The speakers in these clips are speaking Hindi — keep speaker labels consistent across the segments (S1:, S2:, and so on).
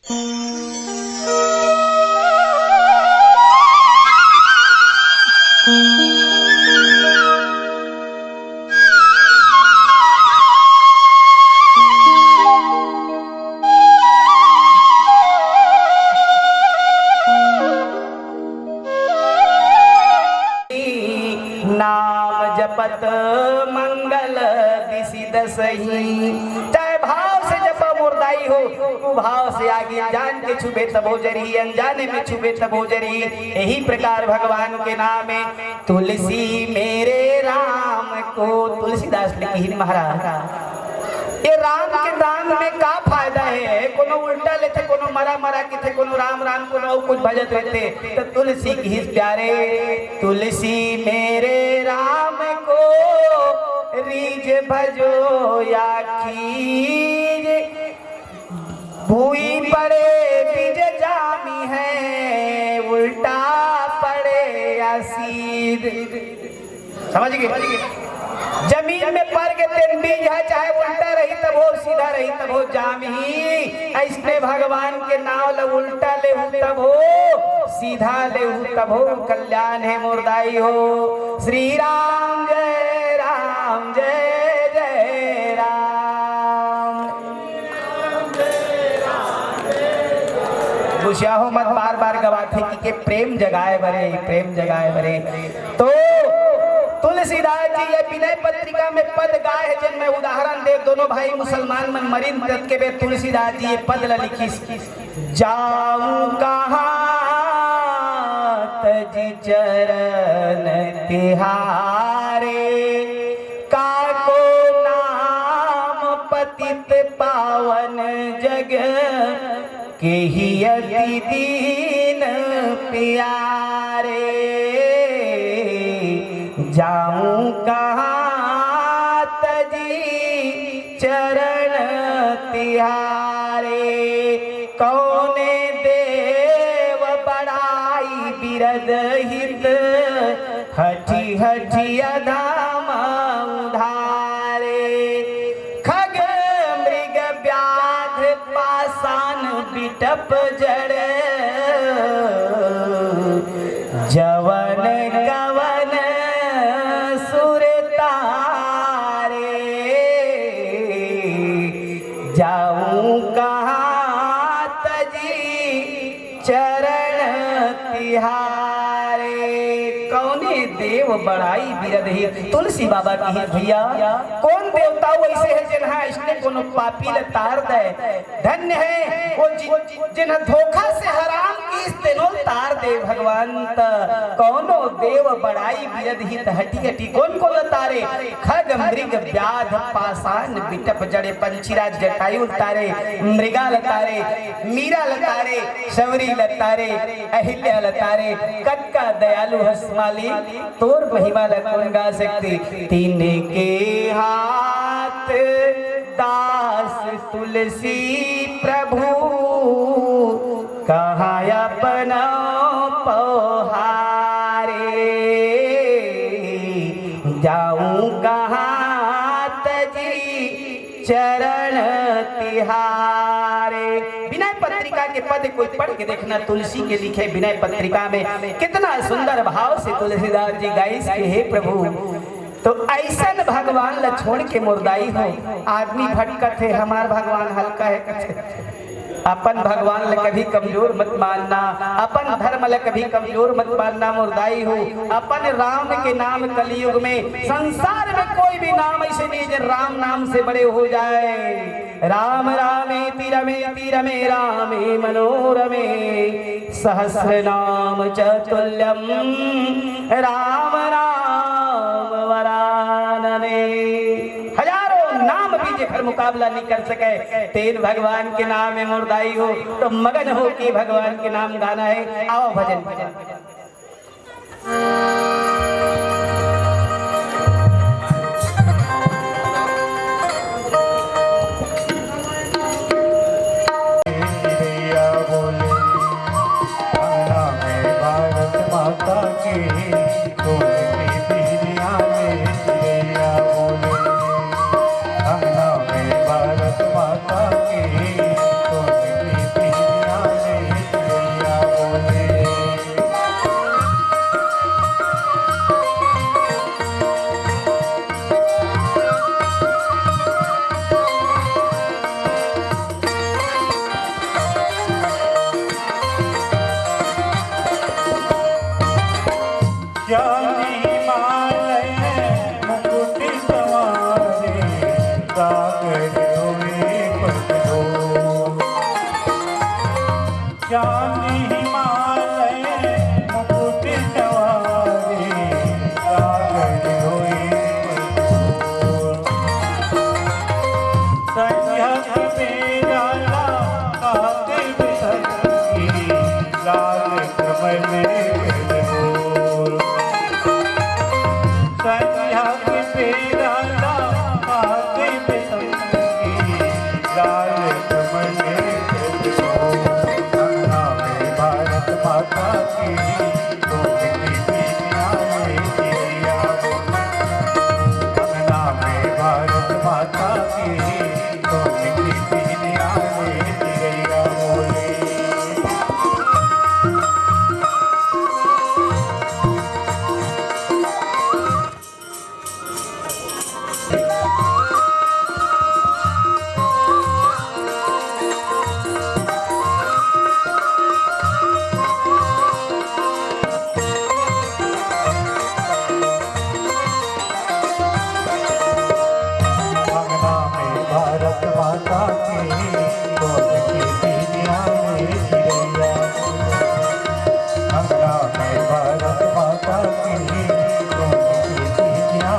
S1: नाम जपत मंगल दिशि दसही। चाहे भाव से जप मुर्दाई हो, तू भाव से आगे जान के छुबे तबो जरी, अनजाने में छुबे तबो जरी। यही प्रकार भगवान के नाम है तुलसी मेरे राम को। तुलसीदास लिखी महाराज, ये राम के नाम में का फायदा है? कोनो उल्टा लेते, कोनो मरा मरा के थे, कोनो राम राम, कोनो कुछ भजत रहते। तो तुलसी की प्यारे, तुलसी मेरे राम को रीज भजो या खीज। भूई पड़े बीज जामी है, उल्टा पड़े या सीध। समझ गए? जमीन में पड़ के तेन बीज है, चाहे उल्टा रही तब हो, सीधा रही तब हो, जाम ही। ऐसने भगवान के नाम ल उल्टा ले तब हो, सीधा ले तब हो, कल्याण है मुर्दाई हो। श्री राम जय राम, जय जय राम। गुस्सा हो मत, बार बार गवाथे कि के प्रेम जगाए बरे, प्रेम जगाए बरे। तो तुलसीदास जी ये विनय पत्रिका में पद गाए है, जिन में उदाहरण दे। दोनों भाई मुसलमान मन मरीन तत् के बे तुलसीदास जी ये पद लिखी। जाऊं कहाँ तज चरण तिहारे, काको नाम पतित पावन जग, के ही अति दीन प्यारे। जाऊं कहाँ तजी चरण तिहारे, कौने देव बड़ाई बिरद हित, हठी हठी अधाम उधारे। खग मृग व्याध पाषाण बिटप जड़, जवन कवन सुर तारे। जाऊं कहाँ तजी चरण तिहारे, कौने देव बड़ाई बिरद ही। तुलसी बाबा की भैया कौन देवता वैसे है जिन्हा इसने कोनो पापी ल तार दे। धन्य है वो जिन्हा धोखा से हराम की तेनो तार दे भगवान। कौनो देव बड़ाई बिरद ही हटी हटी कौन को तारे। खग मृग व्याध पाषाण बिटप जड़े, पंछीराज जटायु तारे, मृगा लतारे, मीरा लतारे, शबरी लतारे, अहिल्या लतारे, कक्का दयालु हसमाली, तोर महिमा लखन गा सकती। तीन के हाथ दास तुलसी प्रभु, कहाँ अपना पहारे। जाऊं कहाँ तजी चरण तिहारे। विनय पत्रिका के पद कोई पढ़ के देखना, तुलसी के लिखे विनय पत्रिका में कितना सुंदर भाव से तुलसीदास जी गाइस के हे प्रभु। तो ऐसा भगवान ल छोड़ के मुर्दाई हो। आदमी भटकत है, हमार भगवान हल्का है कथे। अपन भगवान ल कभी कमजोर मत मानना, अपन धर्म ल कभी कमजोर मत मानना मुर्दाई हो। अपन राम के नाम कलयुग में, संसार में कोई भी नाम ऐसे नहीं जो राम नाम से बड़े हो जाए। राम रामे तिरमे तिरमे रामे मनोरमे, सहस्र नाम चतुल्यम राम राम वरानने। हजारों नाम भी जेकर मुकाबला नहीं कर सके, तेन भगवान के नाम में मुर्दाई हो तो मगन हो कि भगवान के नाम गाना है। आओ भजन भजन
S2: माता की जानी हिमालय मुकुट जवारे सागर होई संध्या बेला आते बिसकी लाल कमल बोल संध्या बेला आते बिसकी लाल कमल माता की अंगना में भारत माता की चिड़िया बोले भारत माता की चिड़िया अंगना में भारत माता की चिड़िया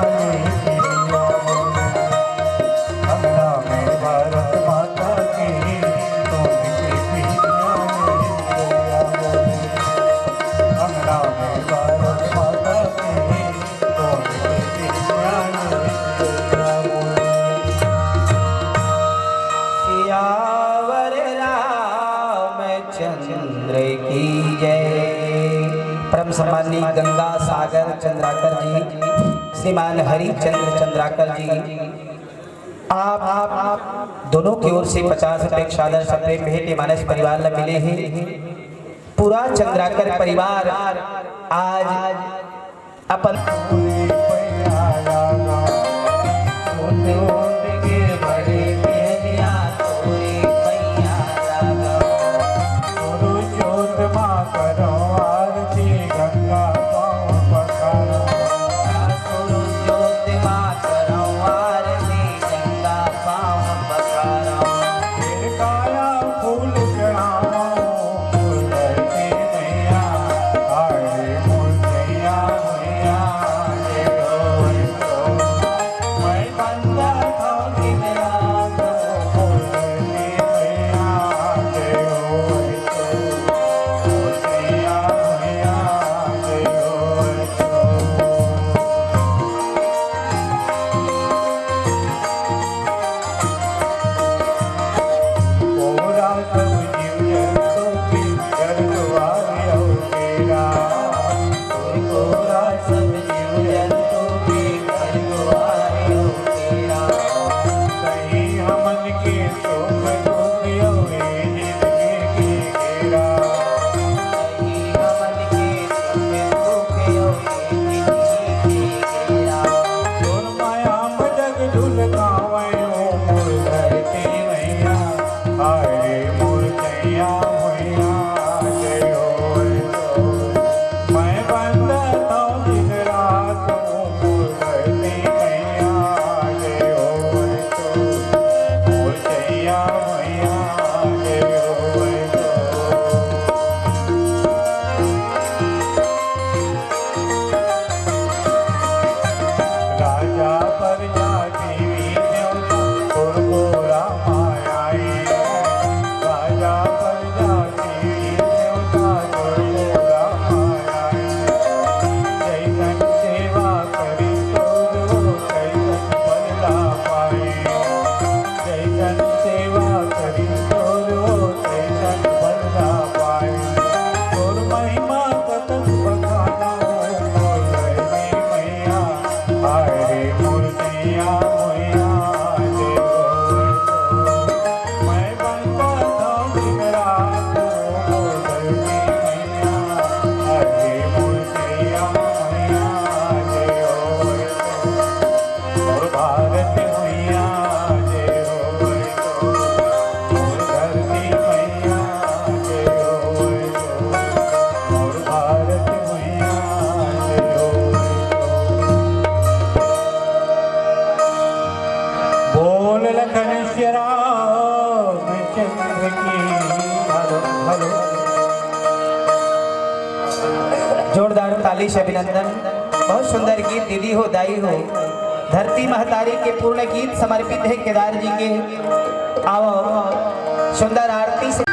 S2: अंगना में भारत माता की चिड़िया अंगना में भारत माता की
S1: चंद्र की जय। परम सम्मानी गंगा सागर चंद्राकर जी, श्रीमान हरिचंद्र चंद्राकर जी, आप दोनों की ओर से 50 रुपए सादर सप्रे भेंट मानस परिवार में मिले हैं। पूरा चंद्राकर परिवार आज अपन
S2: लखन श्री राम चंद्र की हलो हलो
S1: जोरदार ताली से अभिनंदन। बहुत सुंदर गीत दीदी हो दाई हो धरती महतारी के पूर्ण गीत समर्पित है केदार जी के। आओ सुंदर आरती से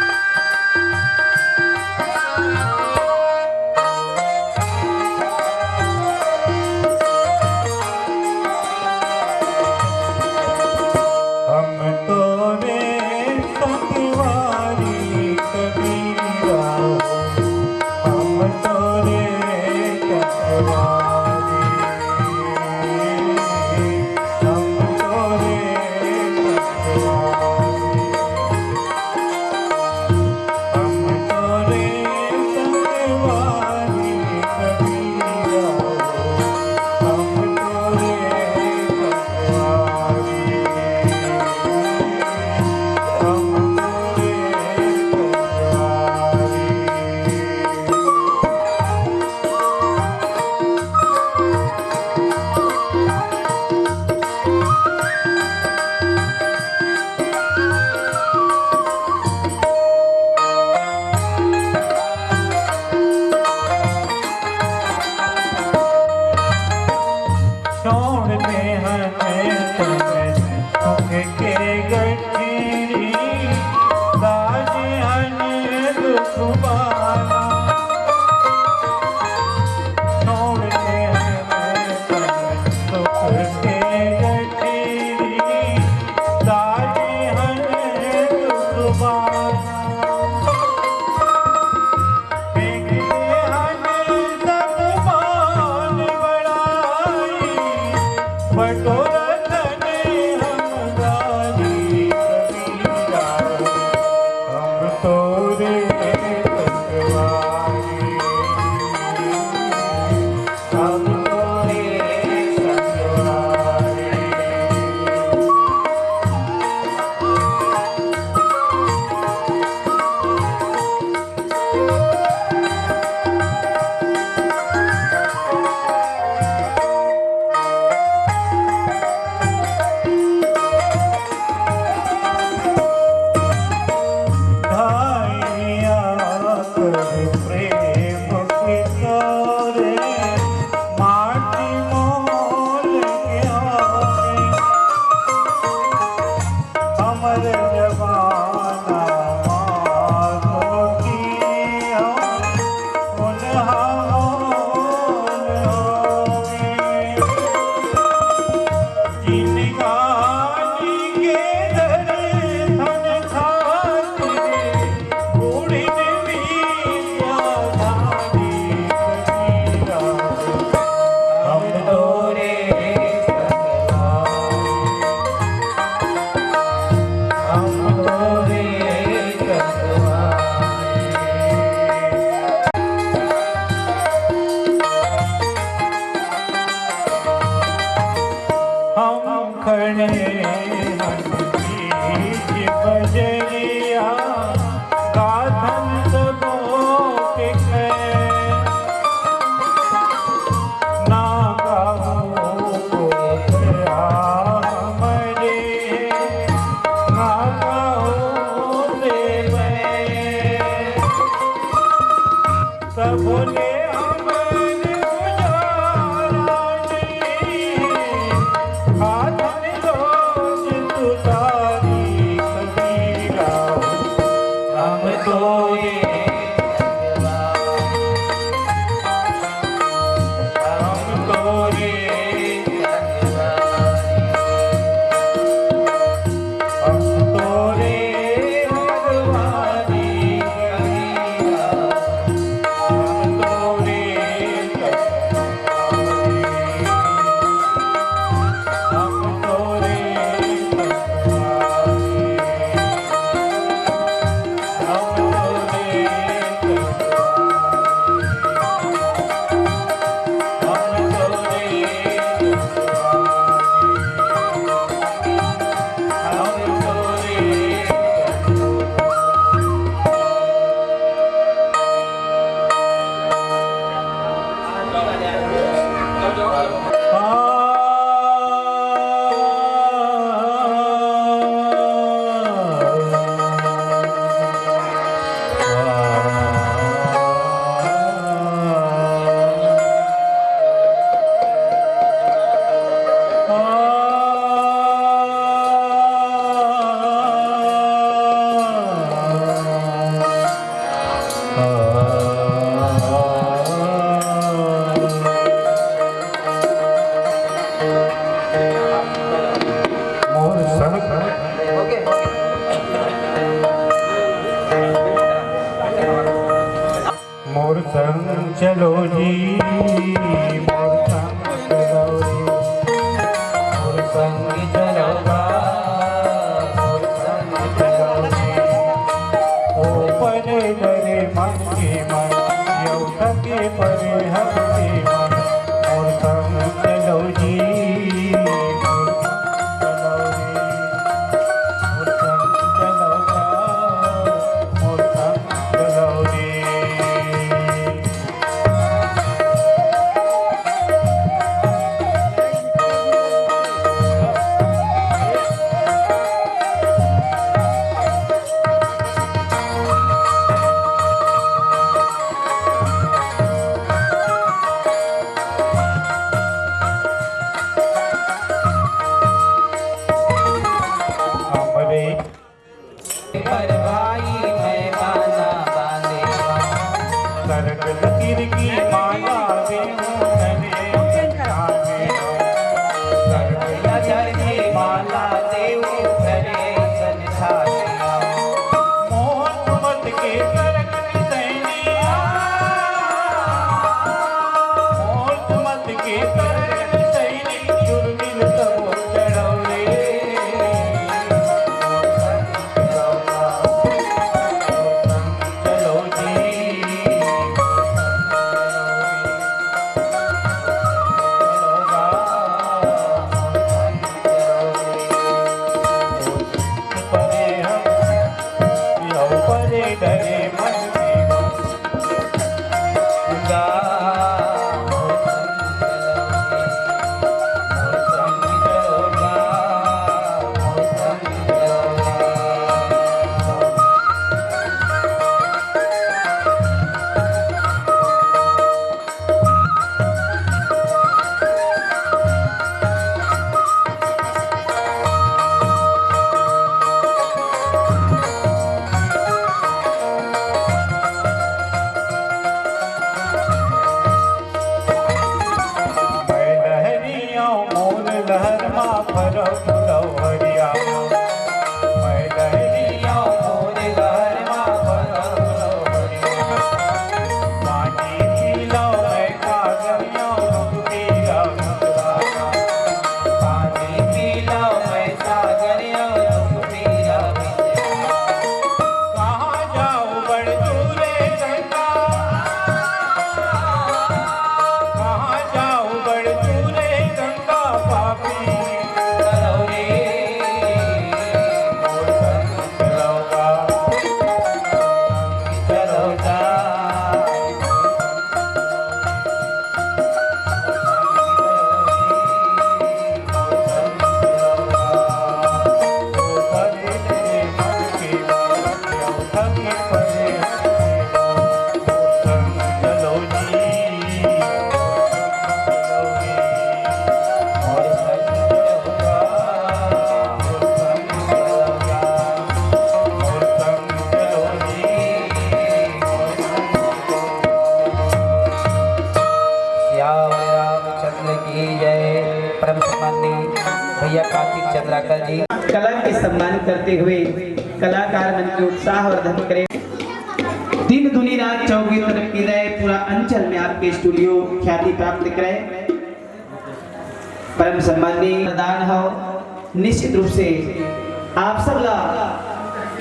S2: मोर संग चलो जी, मोर संग चलो जी, मोर संग चलोगा, मोर संग चलो जी। ओ परे डरे मन के मन, यौ थके परे हम के मन, मोर संग चलो जी, मोर संग चलो जी, मोर संग चलोगा, मोर संग चलो जी। हमरे
S1: पर भाई मैं गाना बांधेगा,
S2: सरग लकीर की माला देऊं तने जाने, सरग
S1: नजर की माला देव करे संसारिया।
S2: मोहन मत के सरग सैनिया, मोहन मत के सरग सैनी, जुर्मिल सब चढ़ौले, चलो जी, परे हम यौ परे डरे मन के
S1: गा मोर संग चलोगा, मोर संग चलोगा।
S2: मैं लहरिया मोर लहर मा भरो फुलवरिया, मैं लहरिया मोर लहर मा भरो फुलवरिया, पानी पीलो मैं कागरिया रुकिया मुस्कुराया,
S1: पानी पी लो मैं सागरिया तुम पीला
S2: कहाँ जाऊँ बड़ दूरे गंगा, कहाँ जाऊँ बड़ दूरे गंगा पापी,
S1: करो रे
S2: मोर संग चलोगा,
S1: चलोगा।
S2: परे डरे मन के मन, यौ थके परे हम के मन, संग चलो जी, चलो जी, मोर संग चलोगा, मोर संग चलोगा, मोर संग चलो जी, मोर संग
S1: श्याम रामचंद्र की जय। परम सम्माननीय भैया कार्तिक चंद्राकर जी कला के सम्मान करते हुए कलाकार मन के उत्साह वर्धन करें। दिन दुनी रात 24 तरक्की रहे, पूरा अंचल में आपके स्टूडियो ख्याति प्राप्त करे। परम सम्माननीय प्रदान हो निश्चित रूप से आप सब ला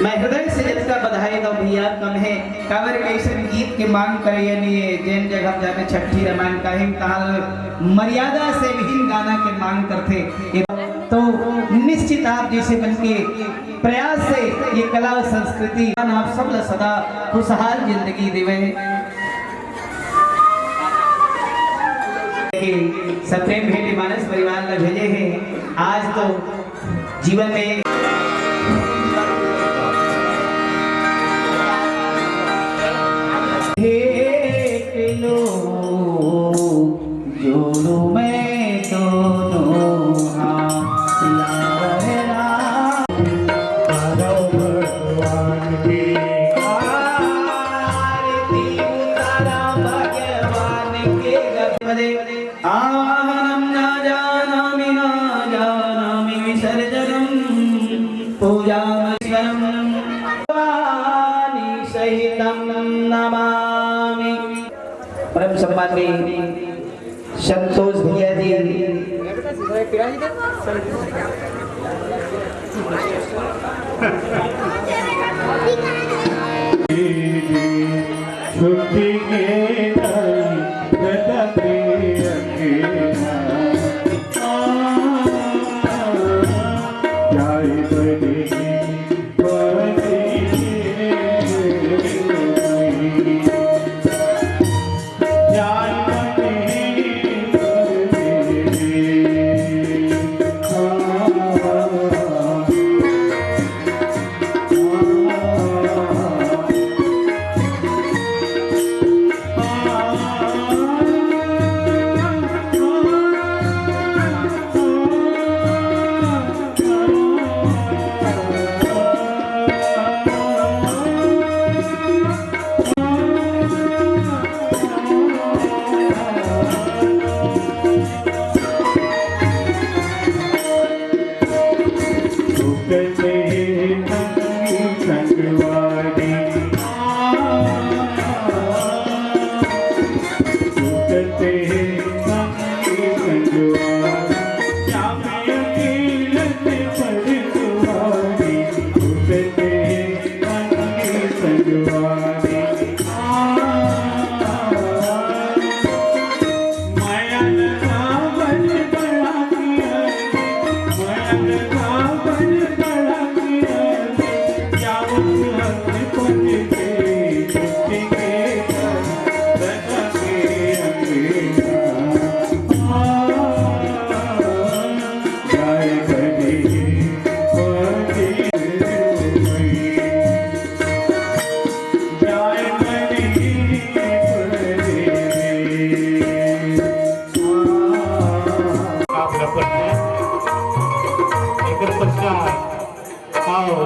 S1: मैं हृदय से जितना बधाई दो भैया कम है कावर कैसे गीत के मांग करे यानी जैन जगह जाके छठी रामायण का हिम ताल मर्यादा से विहीन गाना के मांग करते तो निश्चित आप जैसे बन के प्रयास से ये कला और संस्कृति आप सब ला सदा खुशहाल जिंदगी देवे। सप्रेम भेटे मानस परिवार ला भेजे हैं आज तो जीवन में जोड़ो मैं दोनों हाथ
S2: करो भगवान की
S1: आरती उतारा भगवान के गपदे आवाहनम न जानामि विसर्जनम पूजामश्वरम भवानी सहितं नमामि। परम सम्माननीय संतोष भैया जी,
S2: छुट्टी के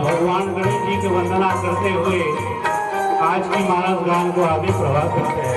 S2: भगवान गणेश जी की वंदना करते हुए आज की मानस गान को आगे प्रवाह करते हैं।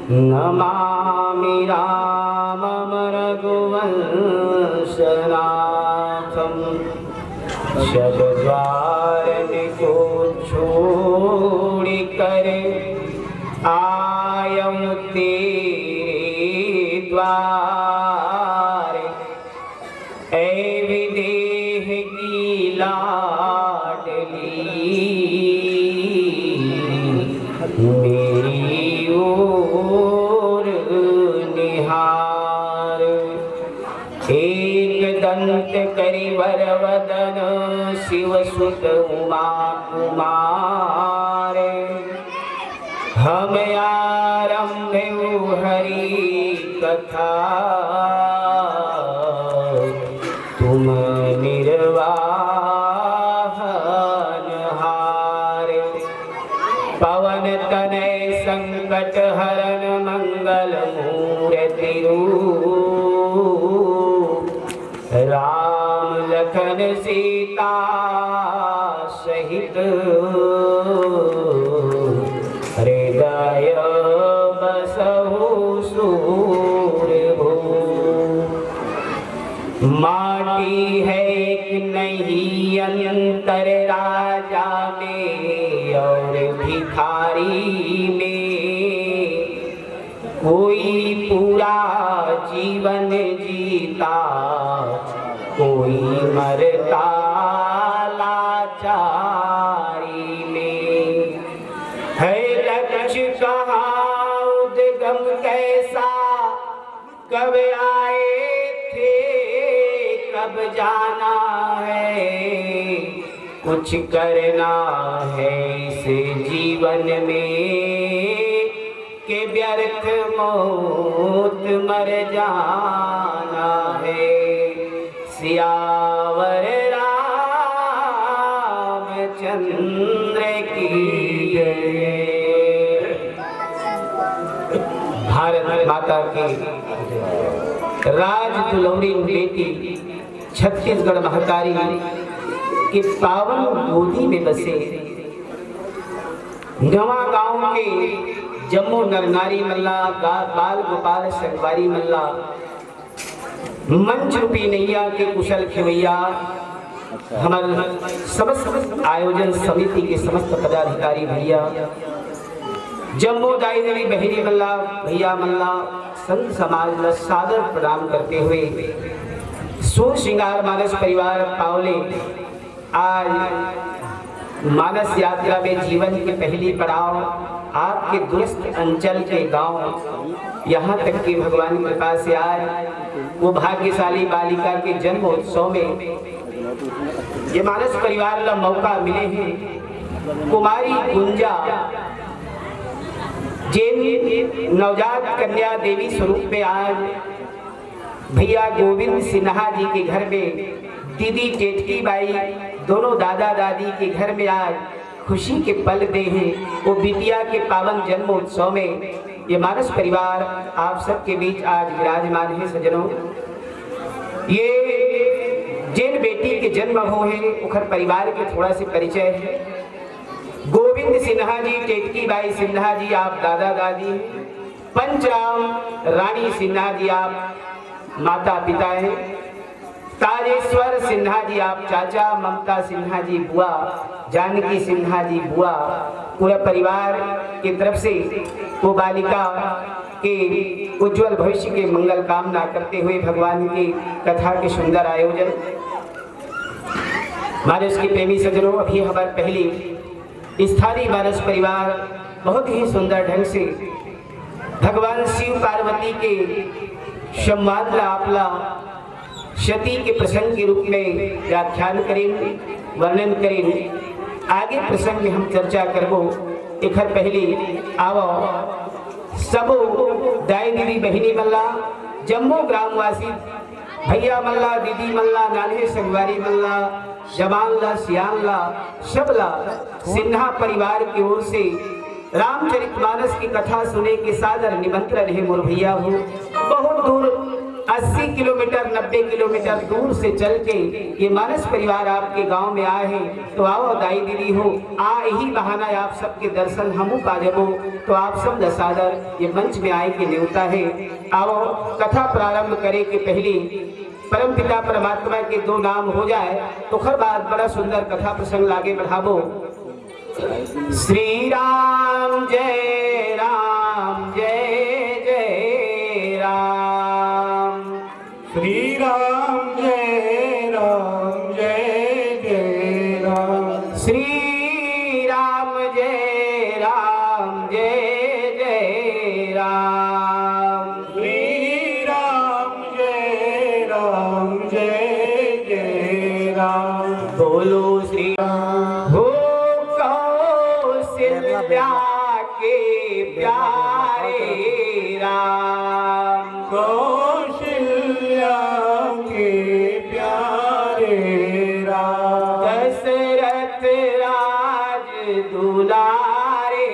S1: नमामि रामं रघुवंशनाथं शतद्वार को छोड़ कर आयं तेरे द्वार। ऐ विदेह की लाडली मेरी ओर निहार। एक दंत करिवर वदन शिवसुत उमा कुमार। हम आरंभ हरि कथा तुम निर्वाहन हार। पवन तनय संकट हरण मंगल मूर्ति रूप। राम लखन सीता सहित हृदय बसहु सूरभूप। माटी है कि नहीं अंतर राजा में और भिखारी में। कोई पूरा जीवन जीता कोई मरता लाचारी में। है लक्ष्य कहाँ उद्गम कैसा कब आए थे कब जाना है। कुछ करना है इस जीवन में कि व्यर्थ मौत मर जाना है। सियावर रामचंद्र की जय। भारत माता की राज दुलौरी बेटी छत्तीसगढ़ महतारी के पावन गोदी में बसे नवा गांव के जम्मू नरनारी मल्ला बाल गोपाल संगवारी मल्ला मंच रूपी नैया के कुशल खेवैया हमारे समस्त आयोजन समिति के समस्त पदाधिकारी भैया जम्मू दाई देवी बहरी मल्ला भैया मल्ला संत समाज में सादर प्रणाम करते हुए सूर श्रृंगार मानस परिवार पावले आज मानस यात्रा में जीवन के पहली पड़ाव आपके दुरुस्त अंचल के गांव यहाँ तक कि भगवान की कृपा से आज वो भाग्यशाली बालिका के जन्म उत्सव में ये मानस परिवार का मौका मिले हैं। कुमारी गुंजा जिन नवजात कन्या देवी स्वरूप में आज भैया गोविंद सिन्हा जी के घर में दीदी टेटकी बाई दोनों दादा दादी के घर में आज खुशी के पल दे हैं। वो बिटिया के पावन जन्म उत्सव में ये मानस परिवार आप सबके बीच आज विराजमान है। सज्जनों, ये जिन बेटी के जन्म हो है उखर परिवार के थोड़ा से परिचय है। गोविंद सिन्हा जी टेटकी बाई सिन्हा जी आप दादा दादी, पंचराम रानी सिन्हा जी आप माता पिता हैं, ताजेश्वर सिन्हा जी आप चाचा, ममता सिन्हा जी बुआ, जानकी सिन्हा जी बुआ। पूरा परिवार की तरफ से वो बालिका के उज्जवल भविष्य के मंगल कामना करते हुए भगवान की कथा के सुंदर आयोजन। मानस की प्रेमी सज्जनों, अभी हमारे पहली स्थानीय मानस परिवार बहुत ही सुंदर ढंग से भगवान शिव पार्वती के संवाद आपला सती के प्रसंग के रूप में व्याख्यान करें वर्णन करें। आगे प्रसंग में हम चर्चा करबो। एक पहले आवो सब दाई दीदी बहिनी मल्ला जम्मू ग्रामवासी भैया मल्ला दीदी मल्ला नाने संगवारी मल्ला जमानला सियानला सबला सिन्हा परिवार की ओर से रामचरितमानस की कथा सुने के सादर निमंत्रण है। मोर भैया हो बहुत दूर 80 किलोमीटर 90 90 किलोमीटर दूर से चल के ये मानस परिवार आपके गांव में आए हैं। तो आओ दाई दीदी हो, आ यही बहाना आप सबके दर्शन हमू पा जबो। तो आप सब दसादर ये मंच में आए के न्योता है। आओ कथा प्रारंभ करे के पहले परम पिता परमात्मा के 2 नाम हो जाए तो हर बात बड़ा सुंदर कथा प्रसंग लागे बढ़ाबो। श्री राम जय राम जय जय राम।
S2: श्री राम जय राम जय जय राम।
S1: श्री राम जय राम जय जय राम।
S2: श्री राम जय राम जय जय राम।
S1: बोलो श्री राम हो कौशल्या के प्यारे राम।
S2: कौशल्या के प्यारे राम।
S1: दशरथ राज दुलारे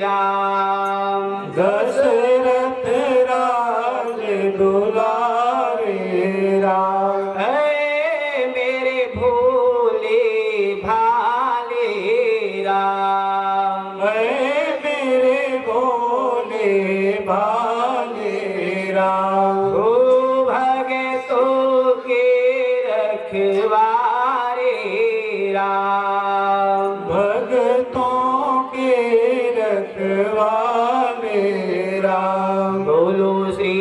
S1: राम।
S2: दशरथ राज दुलारे राम।
S1: ऐ मेरे भोले भाले राम।
S2: ऐ मेरे भोले भाले राम।
S1: ओ भगतों के रखवारे राम।
S2: भगतों के रखवाले राम।
S1: बोलो श्री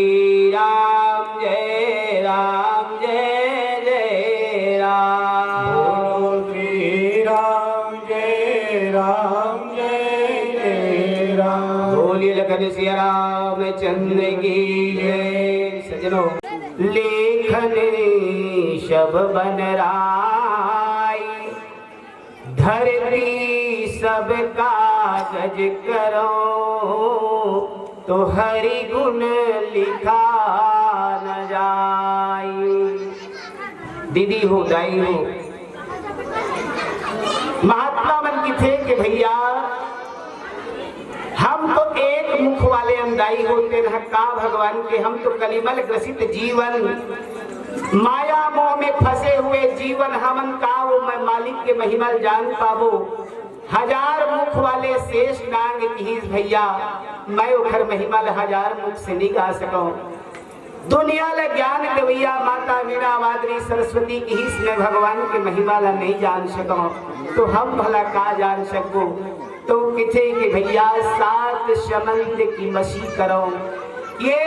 S1: राम जय जय राम।
S2: बोलो श्री राम जय जय राम।
S1: बोलिए लखन सिया रामचंद्र की जय। सजनों लेखन शब बन राई, धरती सब कागज करो, तो हरि गुण लिखा न जाई। दीदी हो दाई हो, महात्मा मन की थे कि भैया हम तो एक मुख वाले अंदाई होते हैं का भगवान के। हम तो कलिमल ग्रसित जीवन, माया मोह में फंसे हुए जीवन हमन का वो मैं मालिक के महिमल जान पाबो। 1000 मुख वाले शेष नांग की भैया, मैं उखर महिमल 1000 मुख से नहीं गा सकूं। दुनिया ले ज्ञान के भैया माता वीणा वादरी सरस्वती की ही में भगवान के महिमा ला नहीं जान सकूं, तो हम भला का जान सको। तो किथे कि भैया 7 समंद की मसी करो। ये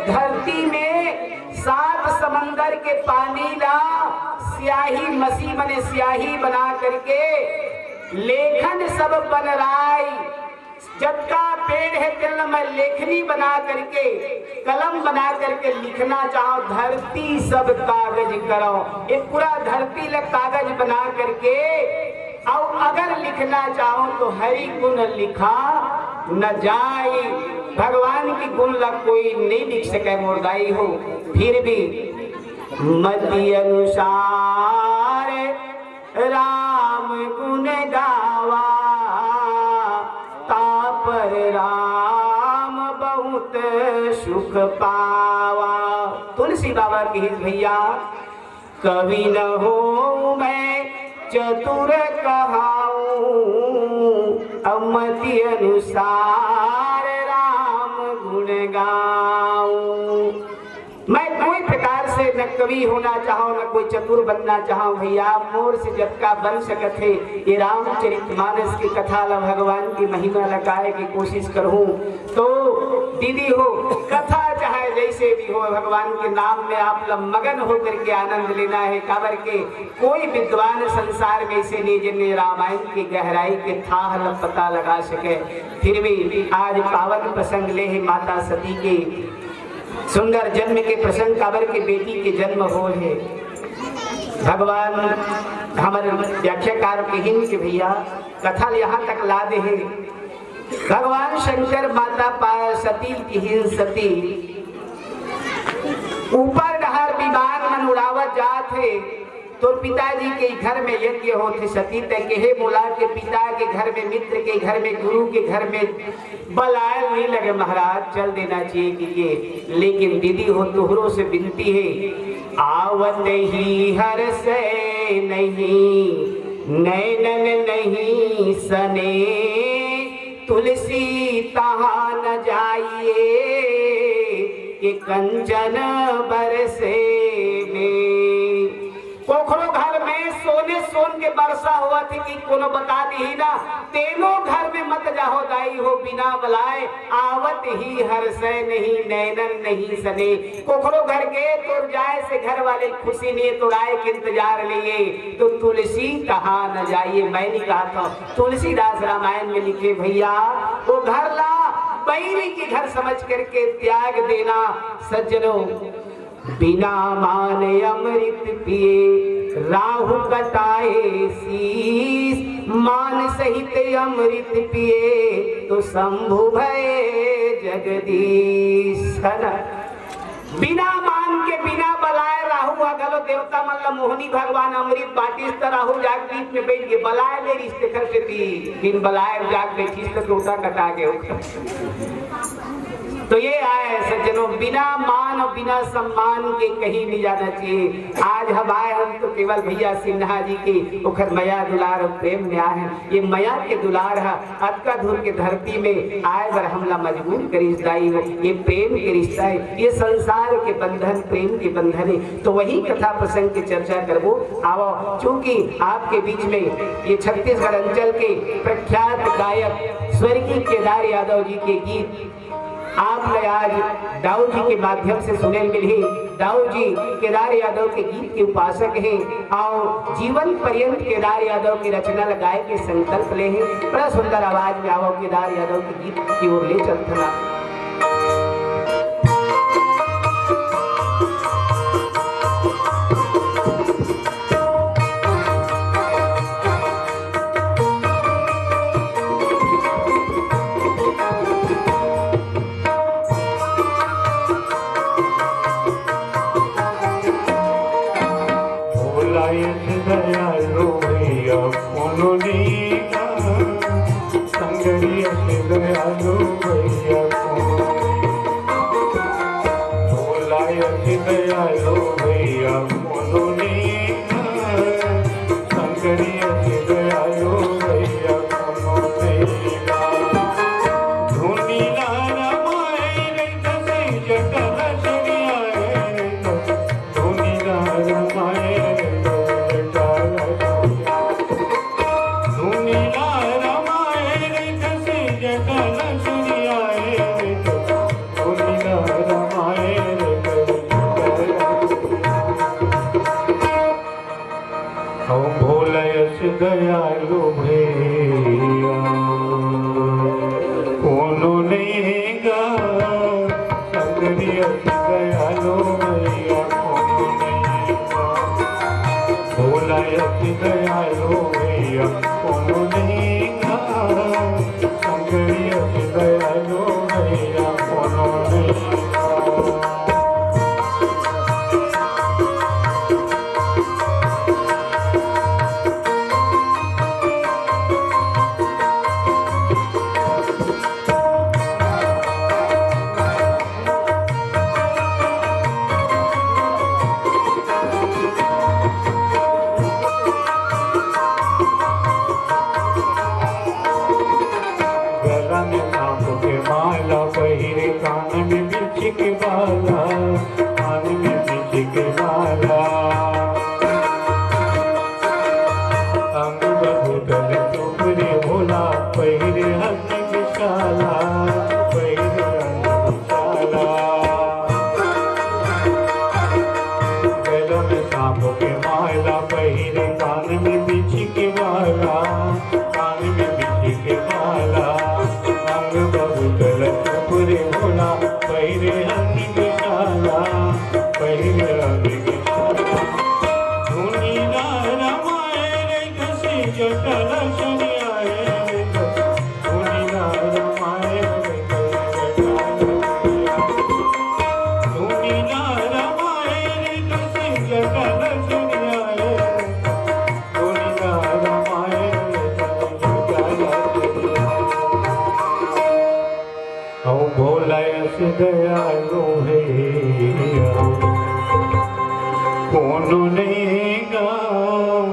S1: धरती में 7 समंदर के पानी ला स्याही मसी बने स्याही बना करके लेखन सब बन राई। जब का पेड़ है तिल में लेखनी बना करके कलम बना करके लिखना चाहो, धरती सब कागज करो। एक पूरा धरती ले कागज बना करके और अगर लिखना चाहो तो हरि गुण लिखा न जाए। भगवान की गुण ला कोई नहीं लिख सके मोरदाई हो। फिर भी मति अनुसार राम गुण गावा, तापर राम बहुत सुख पावा। तुलसी बाबा की भैया कवि न हो मैं चतुर कहाऊं, अमति अनुसार राम गुण गाऊं। मैं कोई प्रकार से न कवि होना चाहूं न कोई चतुर बनना चाहूं भैया, मोर से जब का बन सकत है ये रामचरितमानस की कथा ला भगवान की महिमा लगाए की कोशिश करूं। तो दीदी हो कथा चाहे जैसे भी हो, भगवान के नाम में आप लोग मगन होकर के आनंद लेना है। काबर के कोई विद्वान संसार में ऐसे नहीं जिन्हें रामायण की गहराई के थाह ल पता लगा सके। फिर भी आज पावन प्रसंग ले है माता सती के सुंदर जन्म के प्रसंग, काबर के बेटी के जन्म हो है। भगवान हमारे व्याख्याकार कहिन के भैया कथा यहाँ तक ला दे है। भगवान शंकर माता सती की सती ऊपर डहर विमान मन उड़ावत जात है। तो पिताजी के घर में यज्ञ होते, सती तक के बोला के पिता के घर में, मित्र के घर में, गुरु के घर में बलायल नहीं लगे महाराज, चल देना चाहिए कि ये। लेकिन दीदी हो तुहरों से विनती है आवत ही हर से नहीं नैनन नहीं सने तुलसी तहाँ न जाइए कि कंचन बरसे में। पोखरो घर में सोने सोन के बरसा हुआ थी कि कोनो बता दी ना तेनो घर में मत जाहो दाई हो बिना बुलाए आवत ही हर से नहीं नैनन नहीं सने। पोखरो घर के तुर जाए से घर वाले खुशी ने तुड़ाए के इंतजार लिए तो तुलसी कहाँ न जाइए। मैंने कहा था तुलसीदास रामायण में लिखे भैया वो घर ला बैरी के घर समझ करके त्याग देना सज्जनों। बिना मान अमृत पिए राहु कटाए शीस मान सहित अमृत पिए तो शंभु भय जगदीश। बिना मान के बिना बलाए राहु गलो देवता मतलब मोहनी भगवान अमृत बाटिस त राहु जाग बीच में बैठ के बलाए ले रिश्ते कर के बिन बलाए जाग बैठी तो टोटा कटा के तो ये आए सज्जनों बिना मान और बिना सम्मान के कहीं नहीं जाना चाहिए। आज हम आए हम तो केवल भैया सिन्हा जी की उखर मया दुलार और प्रेम में आए हैं। ये मया के दुलार है अतका धूल के धरती में आए बर हमला मजबूर करी दाई हो। ये प्रेम के रिश्ता है ये संसार के बंधन प्रेम के बंधन है। तो वही कथा प्रसंग की चर्चा करबो आओ। चूंकि आपके बीच में ये छत्तीसगढ़ अंचल के प्रख्यात गायक स्वर्गीय केदार यादव जी के गीत आपने आज दाऊ जी के माध्यम से सुने मिले। दाऊ जी केदार यादव के गीत के उपासक हैं और जीवन पर्यंत केदार यादव की रचना लगाए के संकल्प ले हैं। बड़ा सुंदर आवाज में आओ केदार यादव के गीत की ओर ले चलते ना।
S2: दयालु भैया उन्होंने गा दयालु भैया भोला दयालु भैया उन्होंने गा दयालु भैया उन्होंने दयालु भैया कोनो नहीं गाँव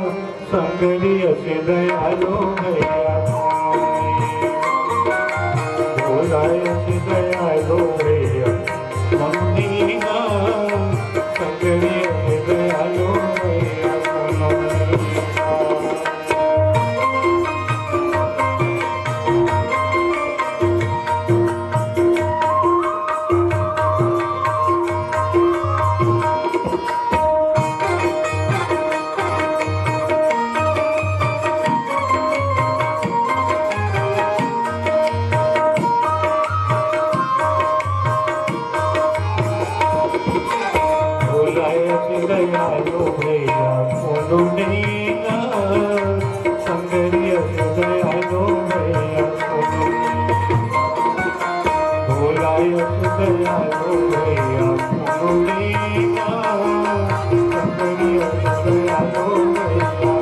S2: संगरिया से दयालो भैया भोलाया से दयालो भैया मम्मी गाँव संगरिया से दयालो भैया कोनो नहीं गाँव दयालो भैया कोनो नहीं गाँव संगरिया से दयालो भैया कोनो भोलाया से दयालो भैया कोनो नहीं गाँव संगरिया से दयालो भैया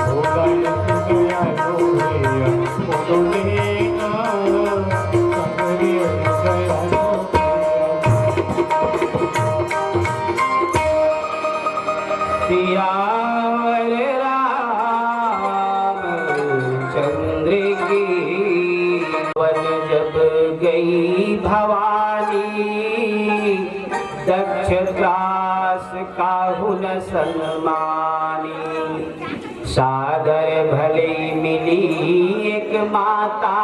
S2: भोलाया से दयालो भैया कोनो नहीं गाँव संगरिया से दयालो
S1: सियावर रामचंद्र की वन जब गई भवानी दक्ष दास काहुन सन्मानी सादर भले मिली एक माता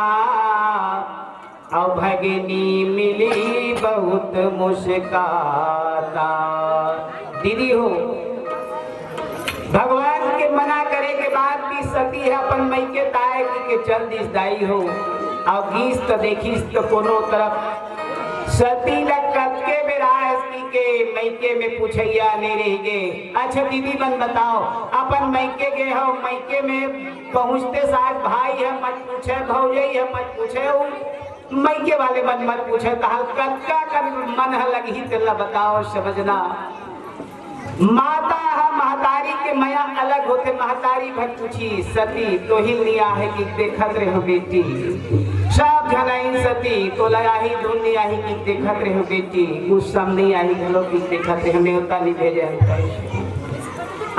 S1: और भगिनी मिली बहुत मुस्काता। दीदी हो भगवान के मना करे के बाद भी सती है अपन मई के ताए के चल दिस दाई हो और गीस तो देखीस तो कोनो तरफ सती लग के विराज की के मैके में पूछैया नहीं रह गए। अच्छा दीदी बन बताओ अपन मैके गए हो मैके में पहुँचते साथ भाई है मत पूछे भौजई है मत पूछे मैके वाले मन मत पूछे कहा कत्का का मन है लगी तेला बताओ समझना माता है महतारी के मया अलग होते महतारी भट पूछी सती तो ही लिया है कि देखत रहो बेटी सब जनाइन सती तो लया ही दुनिया ही कि देखत रहो बेटी कुछ सम नहीं आई घलो कि देखत रहे हमें उतना नहीं भेजे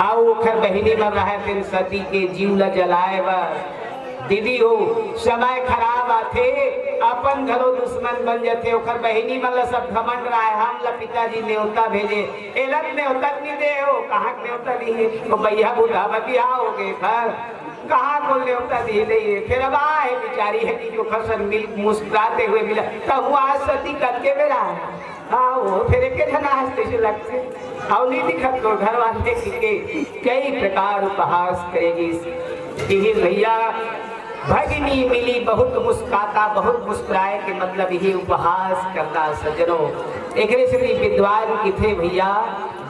S1: आओ ओखर बहिनी में रहे फिर सती के जीव ला जलाए बर दीदी हो समय खराब आथे अपन घरो दुश्मन बन जाते ओखर बहिनी मतलब सब घमंड रहा है हम ला पिताजी न्योता भेजे एलत न्योता नहीं दे हो कहाँ न्योता नहीं है तो भैया बूढ़ा बतिया हो गए पर कहाँ को न्योता दी नहीं है फिर अब आए बेचारी है कि जो फसल मिल मुस्कुराते हुए मिला तब वो आज सती करके मेरा हाँ वो फिर एक जना हंसते से लगते और नहीं दिखत तो घर वाले के कई प्रकार उपहास करेगी भैया भगिनी मिली बहुत मुस्काता बहुत मुस्कुराए के मतलब यही उपहास करना सजनों एक विद्वान की थे भैया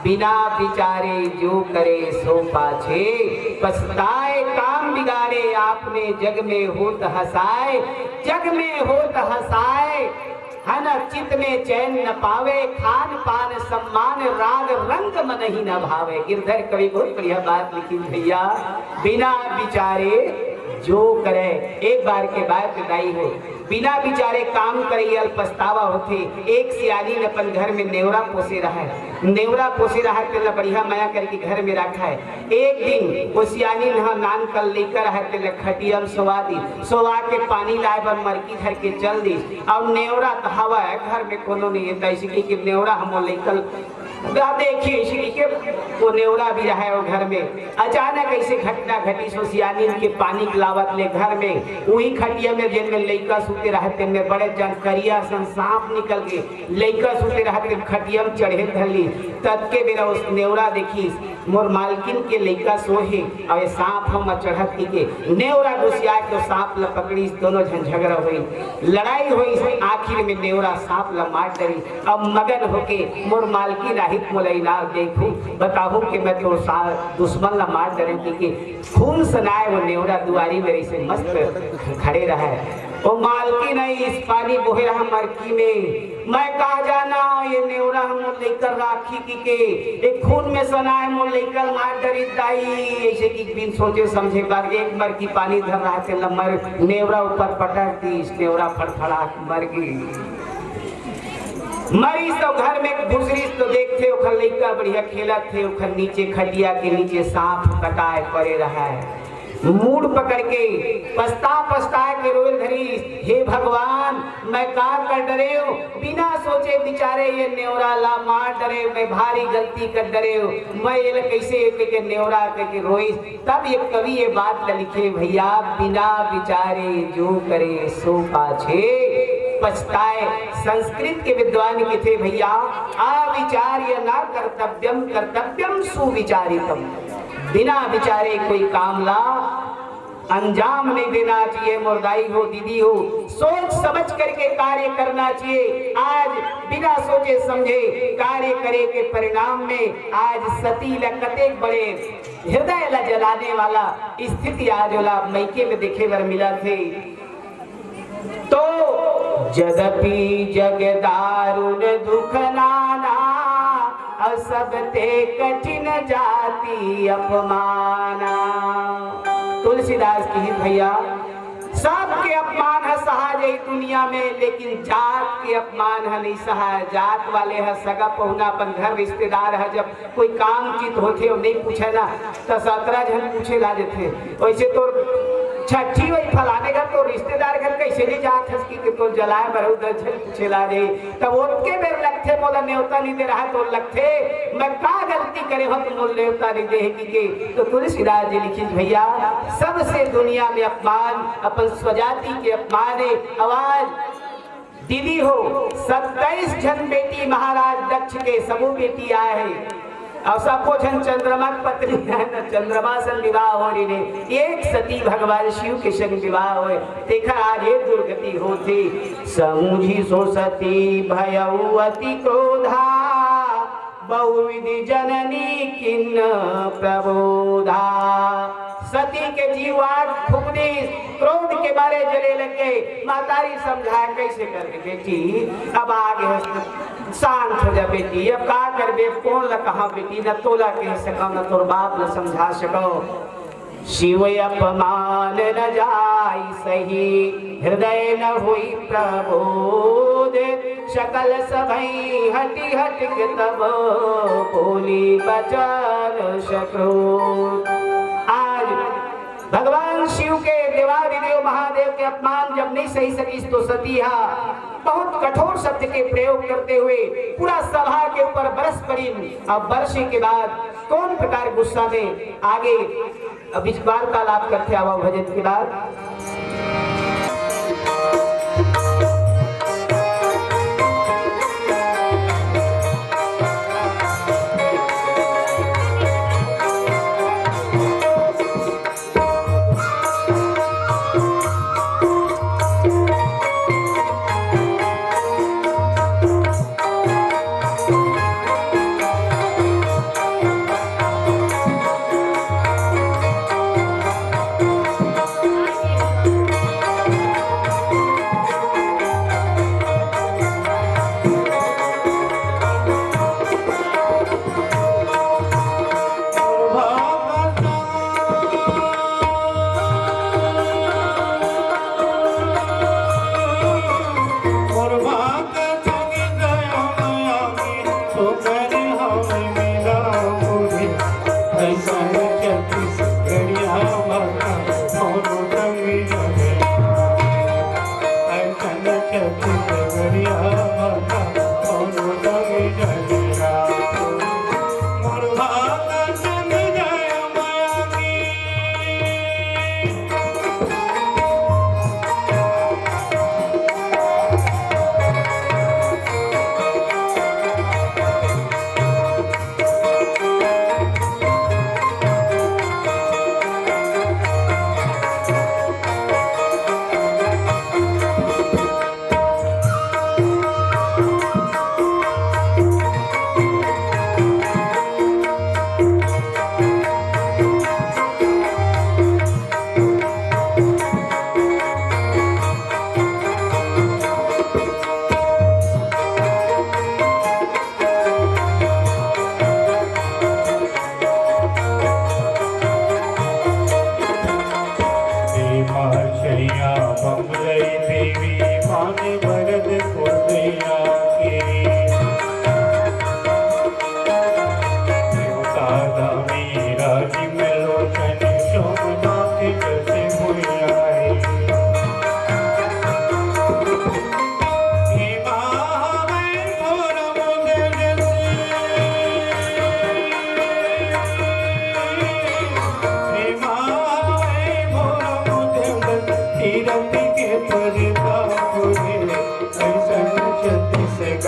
S1: बिना विचारे जो करे सो पाछे पछताए काम बिगाड़े आपने जग में होत हंसाए जग में होत हंसाए है न चित में चैन न पावे खान पान सम्मान राग रंग मन ही न भावे। गिरधर कवि बहुत बढ़िया बात लिखी भैया बिना विचारे जो करे एक बार के बाद विदाई हो बिना विचारे काम करे अल पछतावा होते। एक सियानी ने अपन घर में नेवरा पोसे रहा है बढ़िया माया करके घर में रखा है। एक दिन वो सियानी नान कल लेकर है खटियम सोवा के पानी लाए बर मरकी घर के चल दी और नेवरा हवा है घर में कोनो नहीं है ऐसी कि नेवरा हम लेकर देखिए इसलिए के वो नेवरा भी रहा है वो घर में अचानक ऐसे घटना घटी सो सियानी के पानी लावत ले घर में वही खटिया में जिनमें लइका सूते रहते में बड़े जानकारिया सन सांप निकल के लइका सूते रहते खटिया में चढ़े धरली तब के बेरा उस नेवरा देखी मोर मालकिन के लइका सोहे और सांप हम चढ़त के नेवरा घुसिया के सांप ला पकड़ी दोनों झगड़ा हुई लड़ाई हुई आखिर में नेवरा सांप ला मार डरी अब मगन होके मोर मालकिन आहित मोलाई ना देखू बताहू कि मैं तो दुश्मन ला मार डरे कि खून सनाए वो नेवरा दुआरी में ऐसे मस्त खड़े रहा है। वो मालकिन नहीं इस पानी बोहे रहा मरकी में मैं कहा जाना ये नेवरा हम लेकर राखी की एक खून में सनाए मोर लेकर मार डरी दाई ऐसे कि बिन सोचे समझे बार एक बार की पानी धर रहा थे मर नेवरा ऊपर पटक दी इस नेवरा फड़फड़ा मर गई। मरीज तो घर में गुजरी तो देखते ओखर लइका बढ़िया खेलत थे, ओखर नीचे खटिया के नीचे सांप कटाए पड़े रहा है। मूड पकड़ के पछता के रोए धरी, हे भगवान मैं का कर डरे हूँ, बिना सोचे बेचारे ये नेवरा ला मार डरे, मैं भारी गलती कर डरे हूँ, मैं ये कैसे के नेवरा के रोई। तब ये कवि ये बात लिखे, भैया बिना विचारे जो करे सो पाछे पछताए। संस्कृत के विद्वान के थे भैया, अविचार्य ना कर्तव्यम कर्तव्यम सुविचारितम, बिना विचारे कोई काम ला अंजाम नहीं देना चाहिए। मुर्दाई हो दीदी हो, सोच समझ करके कार्य करना चाहिए। आज बिना सोचे समझे कार्य करे के परिणाम में आज सती लकते बड़े हृदय ला जलाने वाला स्थिति आज वाला मैके में देखे बर मिला थे। तो जदपि जग दारुण दुख नाना, सब ते कठिन जाति अपमाना। तुलसीदास की भैया, सबके अपमान है सहा जाई दुनिया में, लेकिन जात के अपमान है नहीं सहा। जात वाले है सगा पहुना अपन घर रिश्तेदार है, जब कोई काम चित होते और नहीं पूछे ना तो 17 जन पूछे ला देते। वैसे तो छठी वही फलाने घर तो रिश्तेदार घर कैसे नहीं जात है कि तो जलाए बरऊ दर्जन पूछे ला रे, तब उनके मेरे लगते बोला न्योता नहीं दे रहा तो लगते मैं का गलती करे हो तो बोल न्योता नहीं देगी के। तो तुलसीदास जी लिखित भैया, सबसे दुनिया में अपमान अपन स्वजाति के अपमान है। आवाज दीदी हो 27 जन बेटी महाराज दक्ष के सबू बेटी आए हैं और सबको जन चंद्रमा पत्नी है न, चंद्रमा से विवाह हो रही ने, एक सती भगवान शिव के संग विवाह हुए। देखा आज ये दुर्गति होती, समूझी सो सती भयउ अति क्रोधा, बहुविधि जननी किन्न प्रबोधा। सती के जीवात फुकनी क्रोध के बारे जले लगे, मातारी समझाया कैसे कर बेटी अब आगे शांत हो जा बेटी, अब का कर बे, कौन ला कहा बेटी, न तोला कह सको न तोर बाप न समझा सको। शिव अपमान न जाई सही, हृदय न हुई प्रबोध, शकल सभई हटी हट के तब बोली बचन शक्रु। आज भगवान शिव के देवादिदेव महादेव के अपमान जब नहीं सही सकी तो सतीहा बहुत कठोर शब्द के प्रयोग करते हुए पूरा सभा के ऊपर बरस पड़ी। अब वर्षे के बाद कौन प्रकार गुस्सा में आगे अब इस बार का लाभ करते आवा भजन के बाद।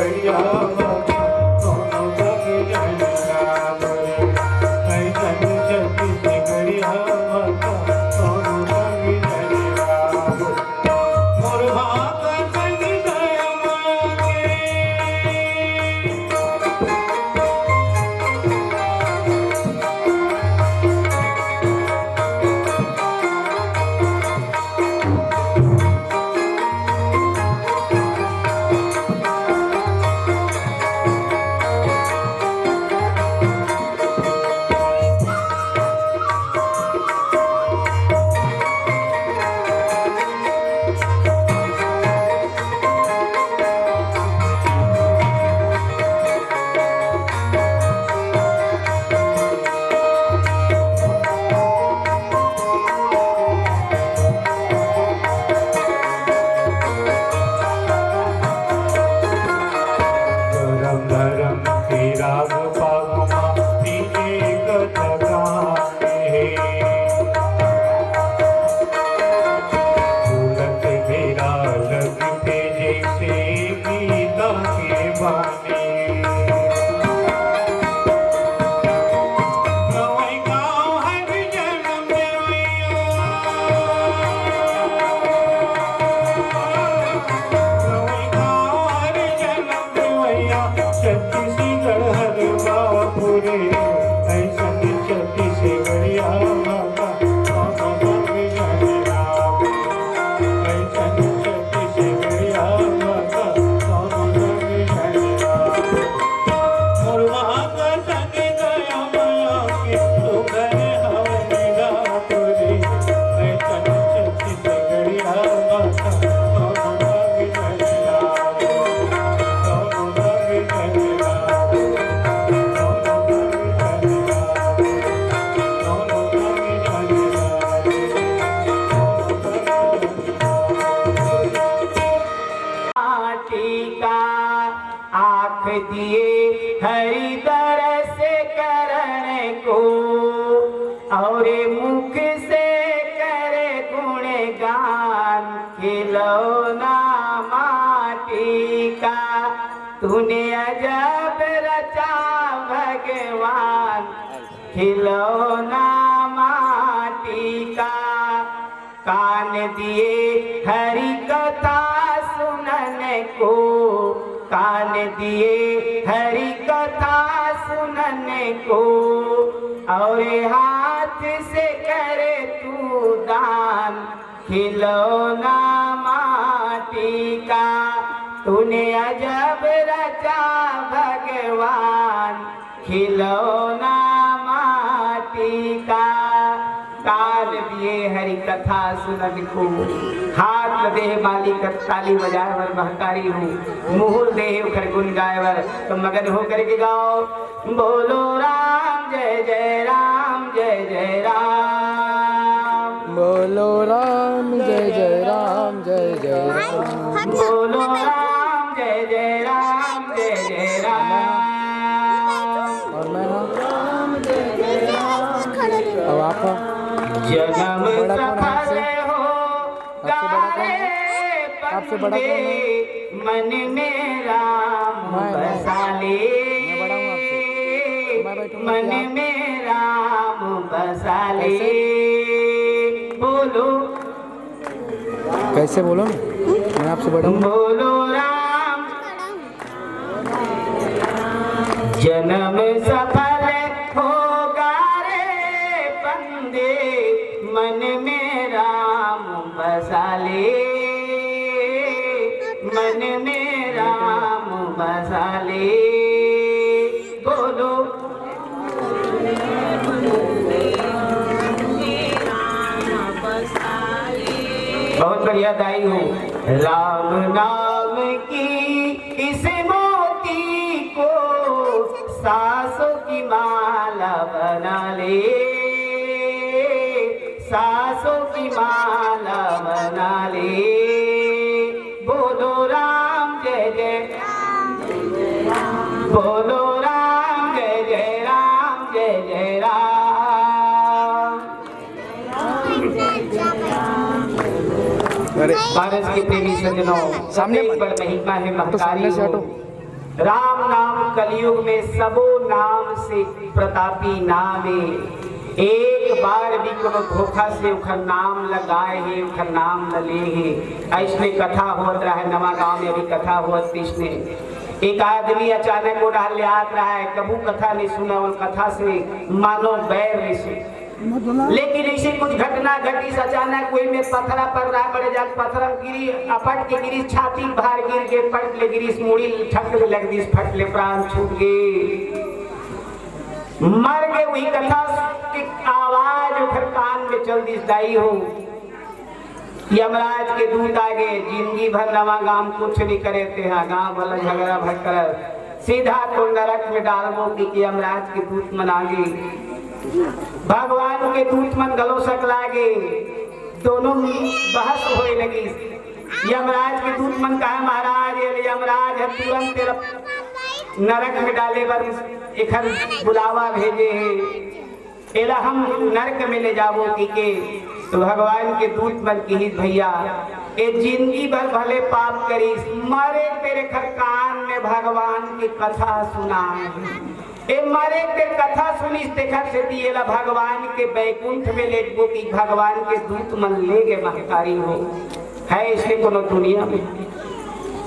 S2: गड़िया दोनों संग जनिया बोले ऐसन छत्तीस गड़िया दोनों संग जनिया मोर भाग संग गया मांगे धर्म के राग पागमा एक जगाने फूलत मेरा लगते जैसे गीता के बानी गवई गाँव हर जन्म देवैया गवई गाँव हर जन्म देवैया छत्तीसगढ़ हर बापुरे ऐसन छत्तीसगढ़िया माता मामा संग जनिया ऐसन छत्तीसगढ़िया माता मामा संग जनिया मोर भाग संग गया माया के तो घर हवनेगा पुरे ऐसन छत्तीसगढ़िया माता मामा संग जनिया दोनों संग जनिया
S1: टीका आँख दिए हरि दरस करण को और मुख से करे गुणगान खिलौना माटी का तूने अजब रचा भगवान खिलौना माटी का कान दिए हरि कथा सुनने को कान दिए हरि कथा सुनने को और हाथ से करे तू दान खिलौना माटी का तूने अजब रचा भगवान खिलौना माटी का काल दिए हरि कथा सुनन को हाथ देह माली कर ताली बजाए वर महकारी हूँ मुहुर देह उखर गुन गाय वर तो मगन हो करके गाओ बोलो राम जय जय राम जय जय राम
S3: बोलो राम जय जय राम जय जय राम
S1: बोलो राम जय जय राम जय जय राम
S3: और मैं ना
S1: राम जय जय राम
S3: अब आप
S1: जन्म
S3: बड़ा कौन है
S1: सफल हो गारे
S3: आपसे बड़ा कौन
S1: बंदे मन में राम
S3: मैं
S1: बसाले
S3: बड़ा हूँ आपसे मैं बैठूंगा
S1: मन
S3: क्या?
S1: में राम बसाले बोलो
S3: कैसे बोलो ना मैं आपसे बड़ा हूँ
S1: बोलो राम जन्म सफल होगा रे बंदे मन में राम बसाले मन में राम बसाले बोलो बहुत बढ़िया दाई हूँ राम नाम की इस मोती को सासों की माला बना ले सासों की माला बना ले बोलो राम जय जय बोलो राम जय जय राम जय जय राम
S3: अरे
S1: भारत के प्रेमी सज्जनों
S3: सामने
S1: पर महिमा है
S3: तो
S1: महकारी
S3: सामने से हटो।
S1: राम नाम कलयुग में सबो नाम से प्रतापी नाम है। एक बार भी कोनो धोखा से उखर नाम लगाए है, उखर नाम न ले है। ऐसने कथा होत रहा है, नवा गांव में भी कथा होत इसने। एक आदमी अचानक वो डाल ले आत रहा है, कबू कथा नहीं सुना, उन कथा से मानो बैर से। लेकिन ऐसे कुछ घटना घटी, अचानक कोई में पथरा पड़ रहा, बड़े जात पथरा गिरी, अपट के गिरी, छाती बाहर गिर के पट ले गिरी, मूड़ी ठक लग दी, फट ले, प्राण छूट गए, मर गए। वही कथा की आवाज उखर कान में चल दी, दाई हो यमराज के दूत आ गए। जिंदगी भर नवा गांव कुछ नहीं करे थे, हाँ गांव वाला झगड़ा भटकर सीधा तो नरक में डालबो कि यमराज के दूत मन आगे, भगवान के दूत मन गलो सक लागे, दोनों बहस होए लगी। यमराज के दूत मन कहा, महाराज यमराज है तुरंत तेरा नरक में डाले बर एखर बुलावा भेजे है, एला हम नरक में ले जाबो के। तो भगवान के दूत मन की भैया ए जिंदगी भर भले पाप करी, मरे तेरे खर कान में भगवान की कथा सुना, ए मरे तेरे कथा सुनिस देखर से दिएला भगवान के बैकुंठ में ले गो की भगवान के दूत मन ले गए महकारी हो। है इसलिए कोनो दुनिया में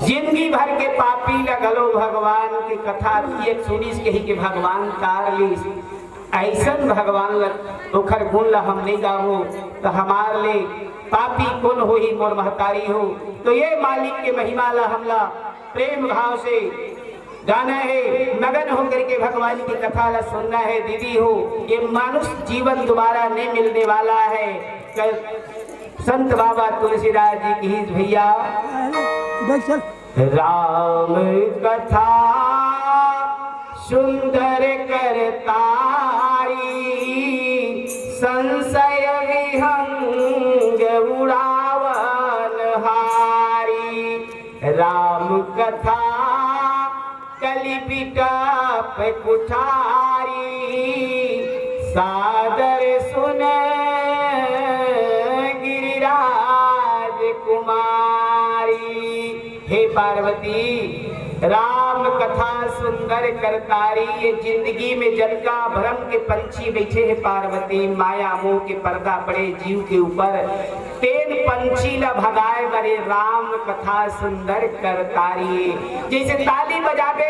S1: जिंदगी भर के पापी लगलो भगवान की कथा एक सुनिस कही के भगवान तार लीस। ऐसन भगवान ओखर गुण ला हम नहीं गावो तो हमार ले पापी कौन हो ही मोर महतारी हो। तो ये मालिक के महिमा ला हमला प्रेम भाव से गाना है, मगन होकर के भगवान की कथा ला सुनना है। दीदी हो ये मनुष्य जीवन दोबारा नहीं मिलने वाला है। संत बाबा तुलसीदास जी की भैया राम कथा सुंदर करतारी, संशय विहंग उड़ावन हारी। राम कथा कलि बिटप कुठारी, सादर सुन गिरिराज कुमारी। हे पार्वती राम कथा सुंदर करतारी, ये जिंदगी में जल का भ्रम के पंछी बैठे हैं पार्वती, माया मोह के पर्दा पड़े जीव के ऊपर, तेन पंछी ला भगाए बरे राम कथा सुंदर करतारी। जैसे ताली बजावे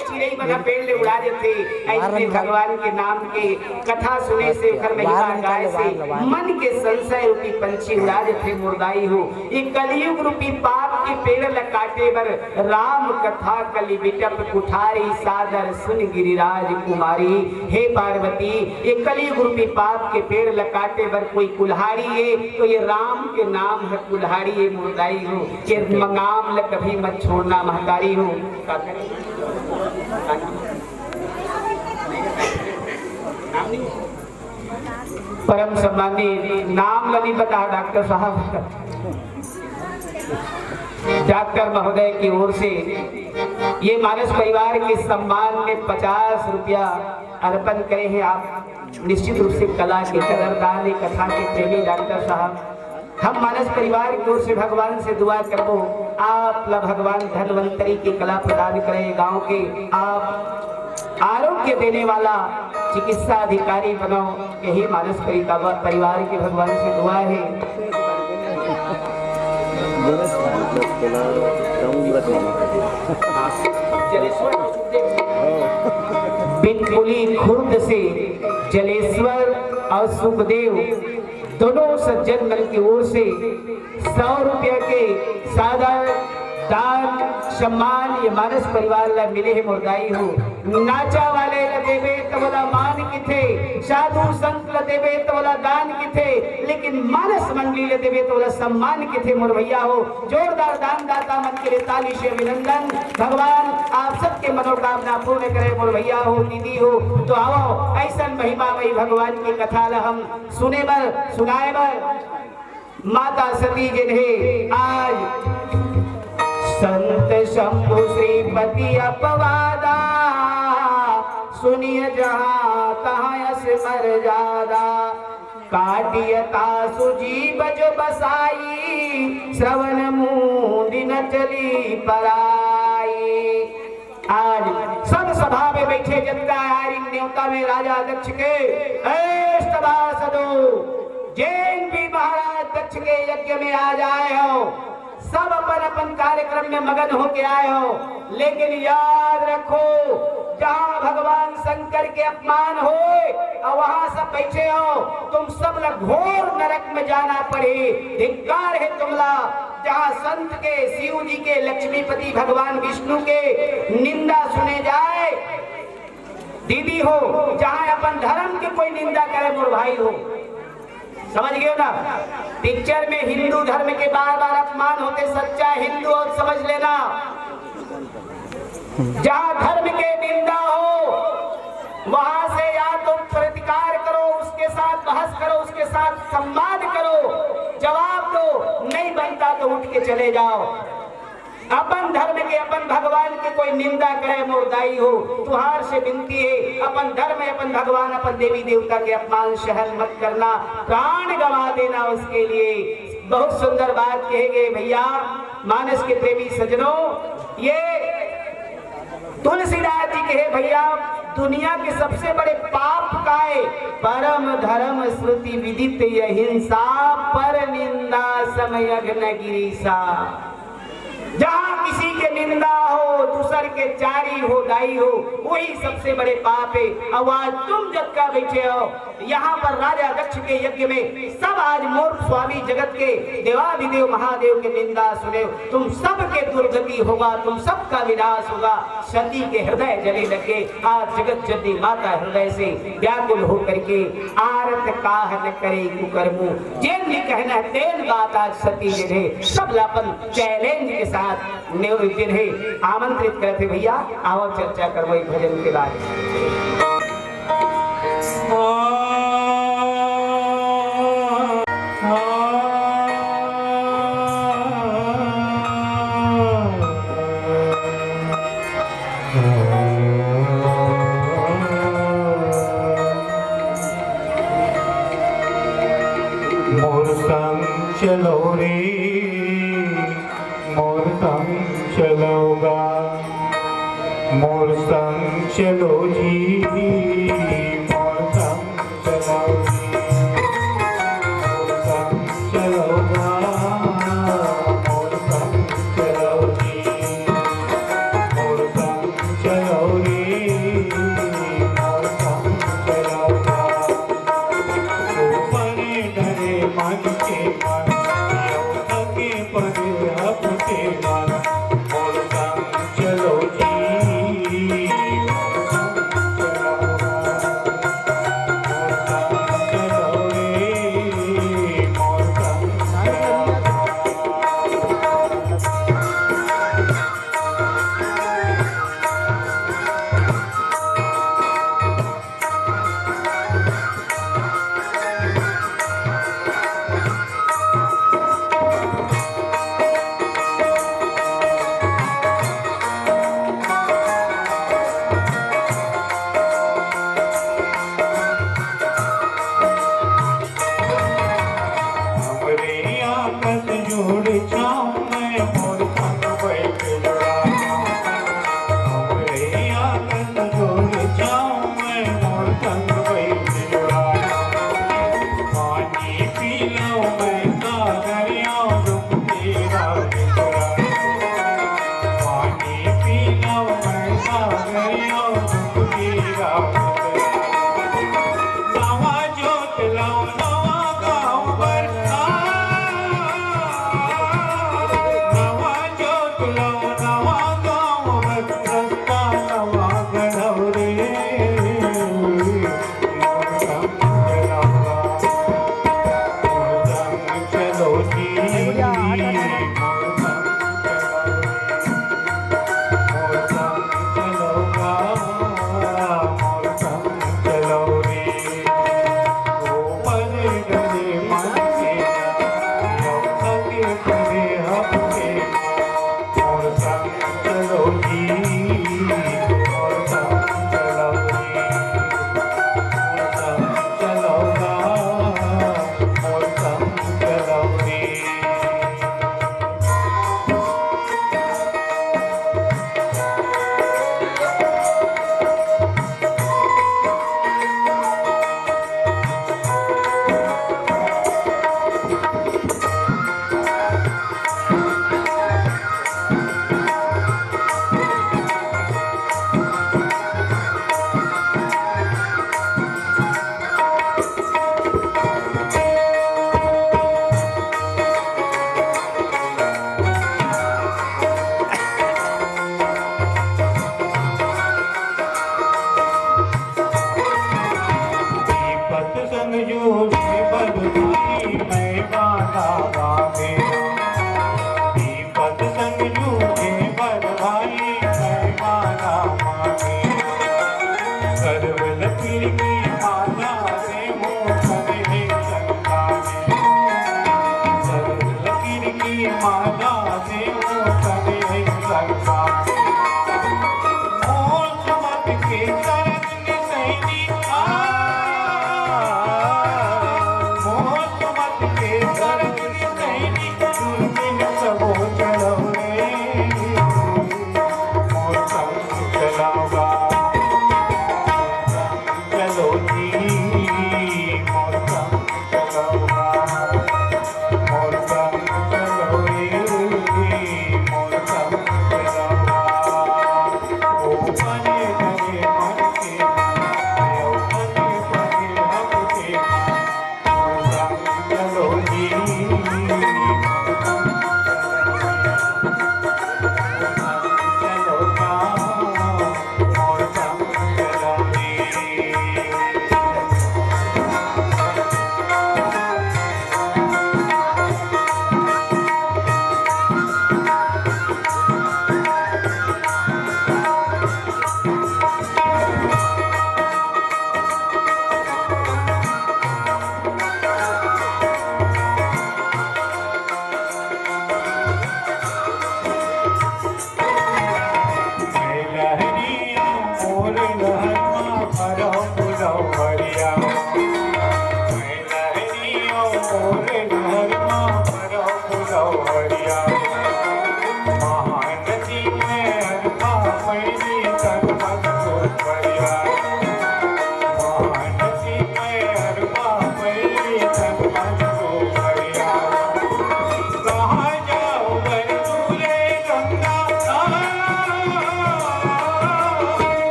S1: चिड़ई बना पेड़ ले उड़ा देते, ऐसे भगवान के नाम के कथा सुने से घर में गाय से मन के संशय रूपी पंछी उड़ा देते मुर्दाई हो। ये कलयुग रूपी पाप के पेड़ ल काटे बर राम कथा कलि बिटप कुठारी, सादर सुन गिरिराज कुमारी। हे पार्वती ये कलयुग रूपी पाप के पेड़ ल काटे बर कोई कुल्हाड़ी है तो ये राम के नाम है कुल्हाड़ी है मुर्दाई हो। ये नाम ल कभी मत छोड़ना महतारी हो। परम सम्मानी नाम नहीं बता डॉक्टर साहब, डॉक्टर महोदय की ओर से ये मानस परिवार के सम्मान में 50 रुपया अर्पण करे हैं। आप निश्चित रूप से कला के कदरदान कथा के प्रेमी डॉक्टर साहब, हम मानस परिवार की ओर से भगवान से दुआ करबो आप ला भगवान धनवंतरी की कला प्रदान करे, गांव के आप आरोग्य देने वाला चिकित्सा अधिकारी बनो, यही मानस परिवार के भगवान से दुआ है। बिनपुली खुर्द से जलेश्वर और सुखदेव दोनों सज्जन मन की ओर से 100 रुपया के सादा दान सम्मान ये मानस परिवार ला मिले है मुर्दाई हो। नाचा वाले ला देवे तो वाला मान किथे, साधु संत ला देवे तो वाला दान किथे, लेकिन मानस मंडली ला देवे तो वाला सम्मान किथे मोर भैया हो। जोरदार दान दाता मन के लिए ताली से अभिनंदन। भगवान आप सबके मनोकामना पूर्ण करे मोर भैया हो, दीदी हो। तो आओ ऐसा महिमा मई भगवान की कथा ला हम सुने बर सुनाए बर। माता सती जिन्हें आज संत शंभु श्रीपति अपवादा, सुनिय जहाँ तहाँ यस मर्यादा। काटियता सुजीव जो बसाई, श्रवण मूंद न चली पराई। आज सब सभा में बैठे जनता आरी न्योता में राजा दक्ष के सदो जैन भी महाराज दक्ष के यज्ञ में आ जाए हो, सब अपन अपन कार्यक्रम में मगन होके आए हो, लेकिन याद रखो जहाँ भगवान शंकर के अपमान हो और वहां सब बैठे हो, तुम सब लोग घोर नरक में जाना पड़े। धिक्कार है तुमला। जहाँ संत के, शिव जी के, लक्ष्मीपति भगवान विष्णु के निंदा सुने जाए, दीदी हो, जहाँ अपन धर्म के कोई निंदा करे मोर भाई हो, समझ गए ना। पिक्चर में हिंदू धर्म के बार बार अपमान होते, सच्चा हिंदू और समझ लेना, जहाँ धर्म के निंदा हो वहां से या तो प्रतिकार करो, उसके साथ बहस करो, उसके साथ संवाद करो, जवाब दो, नहीं बनता तो उठ के चले जाओ। अपन धर्म के, अपन भगवान के कोई निंदा करे मोरदाई हो, तुहार से विनती है, अपन धर्म, अपन भगवान, अपन देवी देवता के अपमान सहन मत करना, प्राण गवा देना उसके लिए। बहुत सुंदर बात कहेंगे भैया मानस के प्रेमी सजनों। ये तुलसीदास जी कहे भैया दुनिया के सबसे बड़े पाप का है परम धर्म श्रुति विदित अहिंसा पर निंदा समय अग्न गिरीसा। जहाँ किसी के निंदा हो, दूसर के चारी हो, दाई हो, वही सबसे बड़े पाप है। अब आज तुम जग का बैठे हो यहाँ पर राजा दक्ष के यज्ञ में, सब आज मोर स्वामी जगत के देवाधिदेव महादेव के निंदा सुने, तुम सब के दुर्गति होगा, तुम सबका विनाश होगा। सती के हृदय जले लगे, आज जगत जननी माता हृदय से व्याकुल होकर के आरत काह न करे कुकर्मु, जेन भी कहना तेन बात आज सती ने सब लापन चैलेंज के साथ जिन्हें आमंत्रित करते भैया आओ चर्चा करो एक भजन के बाद।
S2: मोर संग चलो रे, मोर संग चलोगा, मोर संग चलो जी, मोर संग चलो जी, मोर संग चलोगा, मोर संग चलो जी, मोर संग चलो रे, मोर संग चलोगा। ऊपर डरे मन के मन, के परे अपने मन, मोर संग चलो जी, मोर संग चलोगा, मोर संग चलो रे, मोर संग चलोगा। हमरे आपस जोड़ जाऊं मैं, मोर संग बैठ जुड़ाऊं, हमरे आपस जोड़ जाऊं मैं, मोर संग बैठ जुड़ाऊं। पानी पी लो मैं सागरिया दुख तेरा बिसराऊं, पानी पी लो मैं सागरिया दुख तेरा बिसराऊं। नवा जोत लो नवा गाँव पर, नवा जोत लो नवा गाँव पर, रस्ता नवा गढ़व रे, मोर संग चलोगा, मोर संग चलो जी, मोर संग चलो, मोर संग चलोगा, मोर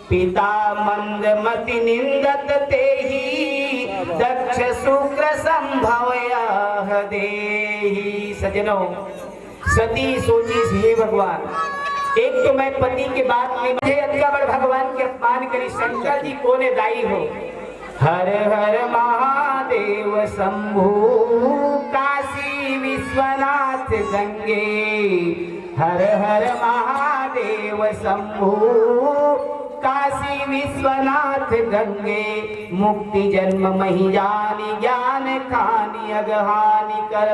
S1: पिता मंदमति निंदत तेहि दक्ष शुक्र संभवयः देहि। सज्जनों, सती सोची हे भगवान, एक तो मैं पति के बात में मुझे अत्यावर भगवान के अपमान करी, शंकर जी कोने दाई हो। हर हर महादेव शंभु काशी विश्वनाथ गंगे, हर हर महादेव शंभु काशी विश्वनाथ गंगे। मुक्ति जन्म मही जानी ज्ञान खानी अगहानी कर,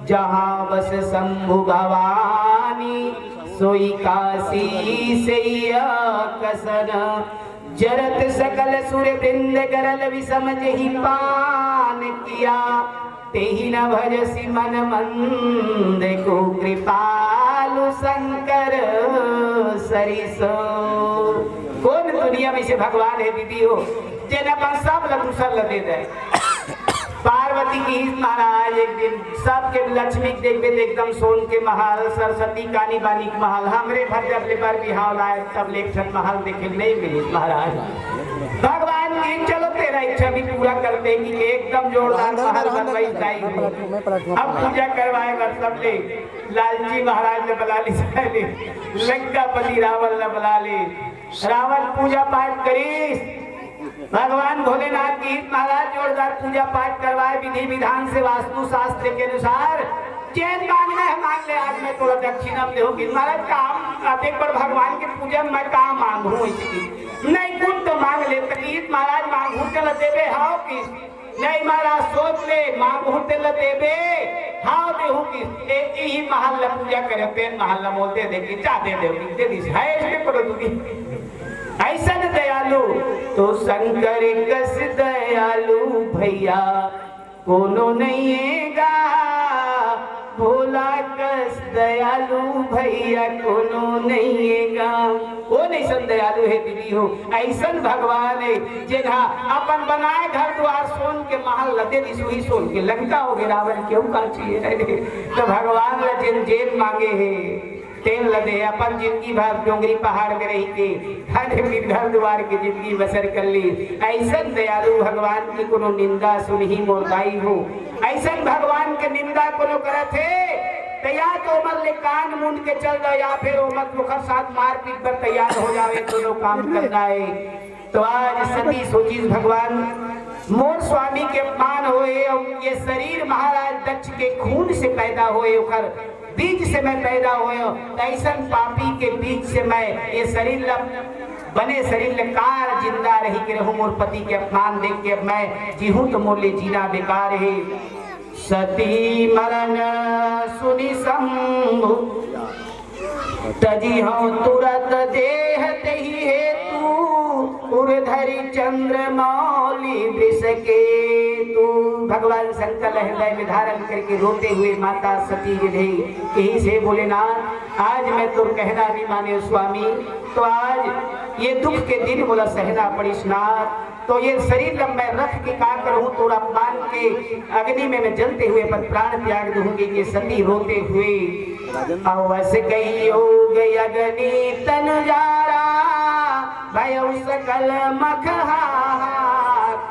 S1: जहाँ बस शंभु भवानी सोई काशी से कसन। जरत सकल सुर वृंद गरल विषम जही पान किया, तेहि न भजसी मन मंद को कृपालु शंकर सरिसो। कौन दुनिया में से भगवान है दीदी हो जेन अपन सब लघुसर दे दे। पार्वती की महाराज एक दिन सबके लक्ष्मी देख एकदम सोन के महल, सरस्वती कानी बानी के महल, हमरे भर जब ले बार बिहाव लाए तब ले छत महल देखे नहीं मिली महाराज। भगवान की चलो तेरा इच्छा भी पूरा कर देगी, एकदम जोरदार महल बनवाई जाएगी। अब पूजा करवाएगा सब ले, लालजी महाराज ने बुला ली, लंकापति रावण ने बुला ली। रावण पूजा पाठ करी, भगवान भोलेनाथ की महाराज जोरदार पूजा पाठ करवाए, विधि विधान से वास्तु शास्त्र के अनुसार। चैन मांगना है मांग ले, आज मैं थोड़ा दक्षिणा दोगी महाराज। काम आते पर भगवान के पूजा में काम मांगू नहीं, कुछ तो मांग ले तकीत महाराज, मांगू चल देवे हाओ किस नहीं महाराज, सोच ले मांगू चल देवे हाओ देहू किस। एक ही महल पूजा करे पेन महल बोलते देखी चाहते दे दी है इसमें करो दूंगी। ऐसा न दयालु तो शंकर कस दयालु भैया कोनो नहीं है, भोला कस दयालु भैया कोनो नहीं है। कौन ऐसा दयालु है दीदी हो, ऐसा भगवान है जिन्हा अपन बनाए घर द्वार सोन के महल लदे दिसुही सोन के लंका हो गए रावण क्यों का चाहिए। तो भगवान ला जिन जेल मांगे है तेल लदे, अपन जिंदगी भर डोंगरी पहाड़ में रही के घर द्वार की जिंदगी बसर कर ली। ऐसा दयालु भगवान की कोनो निंदा सुन ही मोरदाई हो। ऐसा भगवान के निंदा कोनो करत है तो या तो उमर ले कान मुंड के चल जाओ, या फिर उमर मुखर साथ मार पीट कर तैयार हो जावे, दोनों काम करना है। तो आज सती सोची भगवान मोर स्वामी के अपमान होए, और ये शरीर महाराज दक्ष के खून से पैदा होए, उखर बीज से मैं पैदा होयो, ऐसा पापी के बीज से मैं ये शरीर बने शरीर कार जिंदा रही के रहूं। मोर पति के अपमान देख के अब मैं जीहूं तो मोर ले जीना बेकार है। सती मरण सुनि शंभु तजी हो तुरत देह तेहि हेतु, उर्धरि चंद्र मौली वृष के तू। भगवान शंकर हृदय में धारण करके रोते हुए माता सती जी यही से बोले ना, आज मैं तो कहना नहीं माने स्वामी, तो आज ये दुख के दिन बोला सहना पड़ी स्नान। तो ये शरीर जब मैं रख के का करूं, तो अपमान के अग्नि में मैं जलते हुए पर प्राण त्याग दूंगी। ये सती रोते हुए अवस गई हो गई अग्नि तन जारा, भय सकल मख हाहाकारा।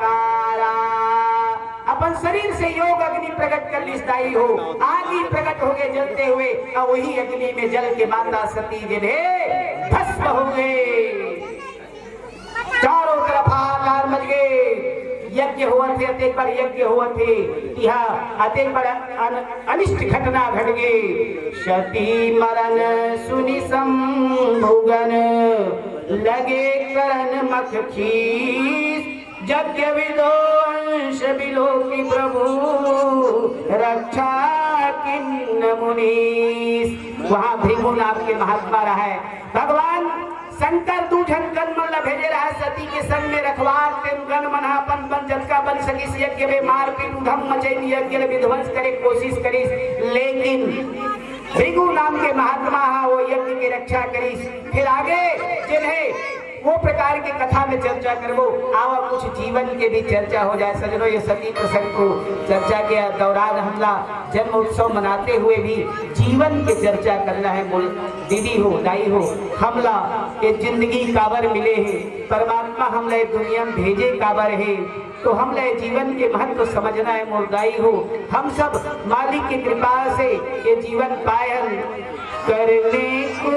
S1: अपन शरीर से योग अग्नि प्रकट कर लिस्ताई हो, आगे प्रकट हो गए जलते हुए, और वही अग्नि में जल के माता सती जी भस्म हो गए। चारों तरफ हाहाकार मच गए। यज्ञ हुआ थे, अतेक बार यज्ञ हुआ थे, यहाँ अतेक बार अनिष्ट घटना घट गई। सती मरण सुनि शंभुगन, लगे करन मख खीस, यज्ञ विदो अंश बिलो की प्रभु, रक्षा किन्न मुनीस। वहाँ भृगु नाम के महात्मा रहा है। भगवान शंकर दूझन गण मन भेजे रहा सती के संग में रखवार तेम गण मनापन बन जटका बन सकी यज्ञ में मार पीट उधम मचे यज्ञ विध्वंस करे कोशिश करी, लेकिन भृगु नाम के महात्मा वो यज्ञ की रक्षा करी। फिर आगे जिन्हें वो प्रकार की कथा में चर्चा करबो। आवा कुछ जीवन के भी चर्चा हो जाए सजनो। ये सती प्रसंग को चर्चा के दौरान हमला जन्म उत्सव मनाते हुए भी जीवन की चर्चा करना है। बोल दीदी हो दाई हो, हमला ये जिंदगी काबर मिले है, परमात्मा हमला दुनिया में भेजे काबर है, तो हमला जीवन के महत्व समझना है। मुर्दाई हो, हम सब मालिक की कृपा से ये जीवन पायल करने को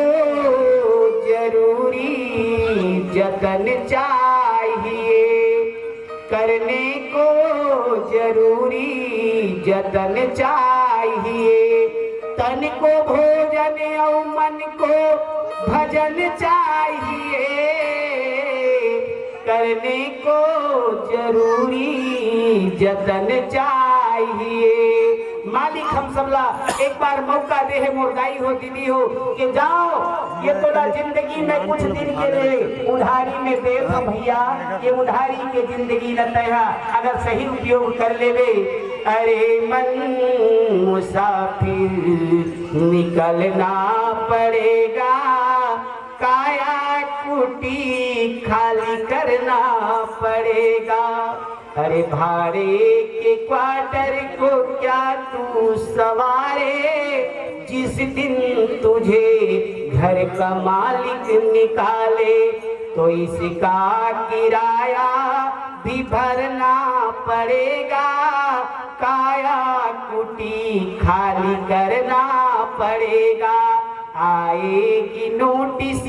S1: जरूरी जतन चाहिए, करने को जरूरी जतन चाहिए, तन को भोजन और मन को भजन चाहिए, करने को जरूरी जतन चाहिए। मालिक हम सबला एक बार मौका दे है। मुर्दाई हो दीदी हो कि जाओ ये तोला जिंदगी में कुछ दिन के लिए उधारी में दे दो भैया, ये उधारी के जिंदगी न तया अगर सही उपयोग कर लेवे। अरे मन मुसाफिर निकलना पड़ेगा, काया कुटी खाली करना पड़ेगा। अरे भाड़े के क्वार्टर को क्या तू सवारे, जिस दिन तुझे घर का मालिक निकाले, तो इसका किराया भी भरना पड़ेगा, काया कुटी खाली करना पड़ेगा। आएगी नोटिस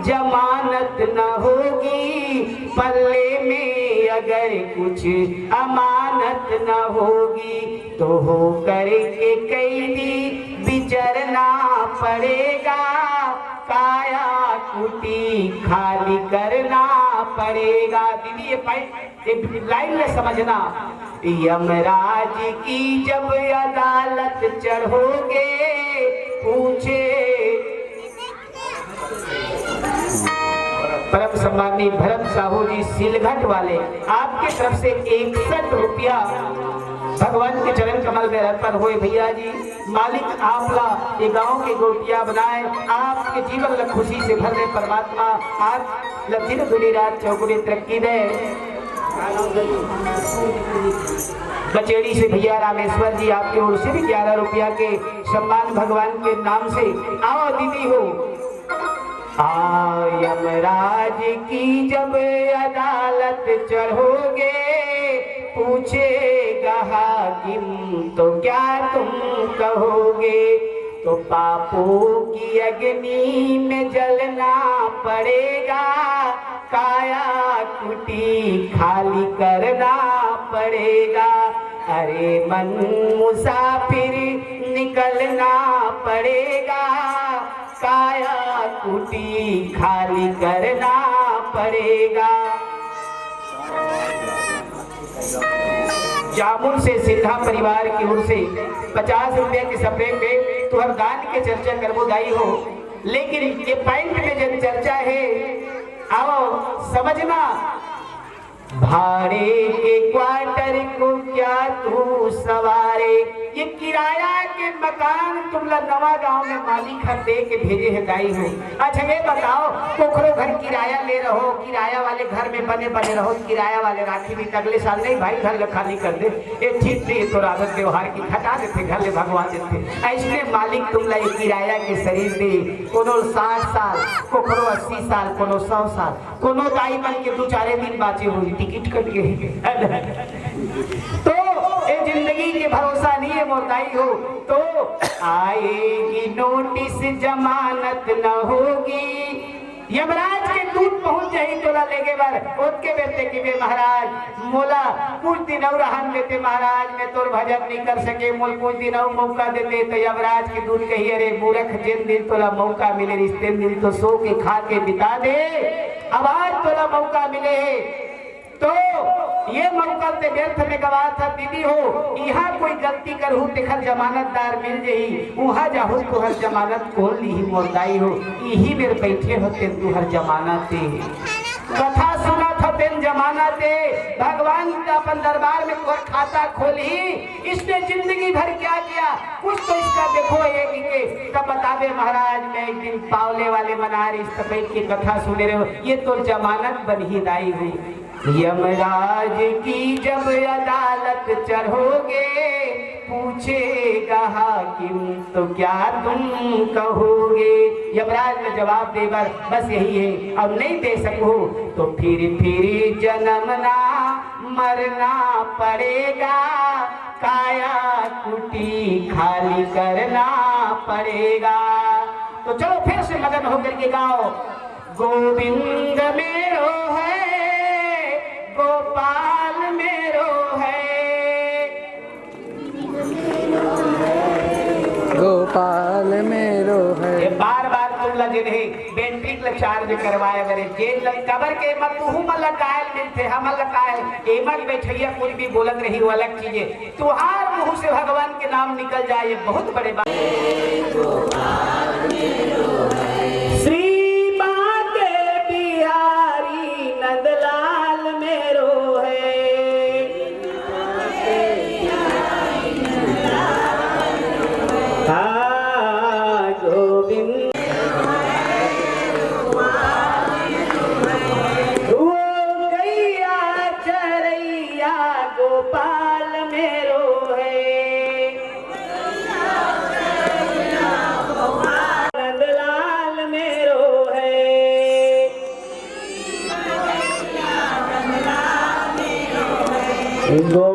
S1: जमानत न होगी, पल्ले में अगर कुछ अमानत न होगी, तो हो करके कैदी विचरना पड़ेगा, काया कुटी खाली करना पड़ेगा। दीदी ये लाइन में समझना, यमराज की जब अदालत चढ़ोगे, पूछे परम सम्मानी भरत साहू जी सिलघट वाले, आपके तरफ से 61 रुपया भगवान के चरण कमल में अर्पण हुए। भैया जी मालिक आपला ये गांव के गोटिया बनाए, आपके जीवन में खुशी से भर दे परमात्मा, आप दिन दुनी रात चौगुनी तरक्की दे। कचेड़ी से भैया रामेश्वर जी आपकी ओर से भी 11 रुपया के सम्मान भगवान के नाम से। आओ दीदी हो, यमराज की जब अदालत चढ़ोगे, पूछेगा हाकिम तो क्या तुम कहोगे, तो पापों की अग्नि में जलना पड़ेगा, काया कुटी खाली करना पड़ेगा। अरे मन मुसाफिर निकलना पड़ेगा, काया कुटी खाली करना पड़ेगा। जामुन से सिन्हा परिवार की ओर से 50 रुपए के सपने में तुहर दान के चर्चा करबोदाई हो, लेकिन ये पॉइंट में जब चर्चा है, आओ समझना। भाड़े के क्वार्टर को क्या तू सवारे, ये किराया के मकान तुमला नवा गांव में मालिक हर दे के भेजे है दाई हो। अच्छा ये बताओ, पोखरो घर किराया ले रहो, किराया वाले घर में बने बने रहो, किराया वाले राखी भी अगले साल नहीं भाई घर खाली कर दे, ये ठीक नहीं तो आदत व्यवहार की हटा देते, घर ले भगवान देते। ऐसे मालिक तुमला ये किराया के शरीर दे, कोनो 60 साल, पोखरो 80 साल, कोनो 100 साल, कोनो दाई बन के 2-4 दिन बाचे हुई टिकट कट गए। तो ये जिंदगी के भरोसा नहीं है मोरदाई हो, तो आएगी नोटिस जमानत न होगी, यमराज के दूध पहुंच जाए तोला लेके बार उसके बेटे की बे महाराज मोला कुछ दिन और रहन देते महाराज, मैं तोर भजन नहीं कर सके, मोल कुछ दिन और मौका देते, तो यमराज के दूध कही अरे मूर्ख जिन दिन तोला मौका मिले रिश्ते दिन तो सो के खा के बिता दे, अब आज तोला मौका मिले तो ये मौका ते व्यर्थ में गवा था। दीदी हो, यहाँ कोई गलती करहू तेखर जमानतदार मिल जाई, वहाँ जाहू तुहर जमानत खोल ली मोरदाई हो, यही मेरे बैठे होते तुहर जमानत कथा सुना था तेन जमाना थे भगवान का अपन दरबार में कोई खाता खोली, इसने जिंदगी भर क्या किया, कुछ तो इसका देखो एक के तब बतावे महाराज मैं एक दिन पावले वाले मनारी सफेद की कथा सुने रहे हो, ये तो जमानत बन ही लाई हुई। यमराज की जब अदालत चढ़ोगे पूछेगा हाकिम तो क्या तुम कहोगे। यमराज में जवाब दे बस यही है, अब नहीं दे सको तो फिर जन्मना मरना पड़ेगा, काया कुटी खाली करना पड़ेगा। तो चलो फिर से मगन होकर के गाओ, गोविंद मेरो है गोपाल मेरो है,
S3: गोपाल मेरो है।
S1: बार बार तुम लगे रहे बेंटिक चार्ज करवाए मेरे जेल कबर के मत तू मल कायल मिलते हम कायल एमन बैठैया कुछ भी बोलत रही वो अलग चीजें, तुहार मुंह से भगवान के नाम निकल जाए, बहुत बड़े बात। श्री बांके बिहारी नंदलाल मेरो है, हाँ गोविंद वो गैया चरैया गोपाल मेरो है, नंदलाल मेरो है, गो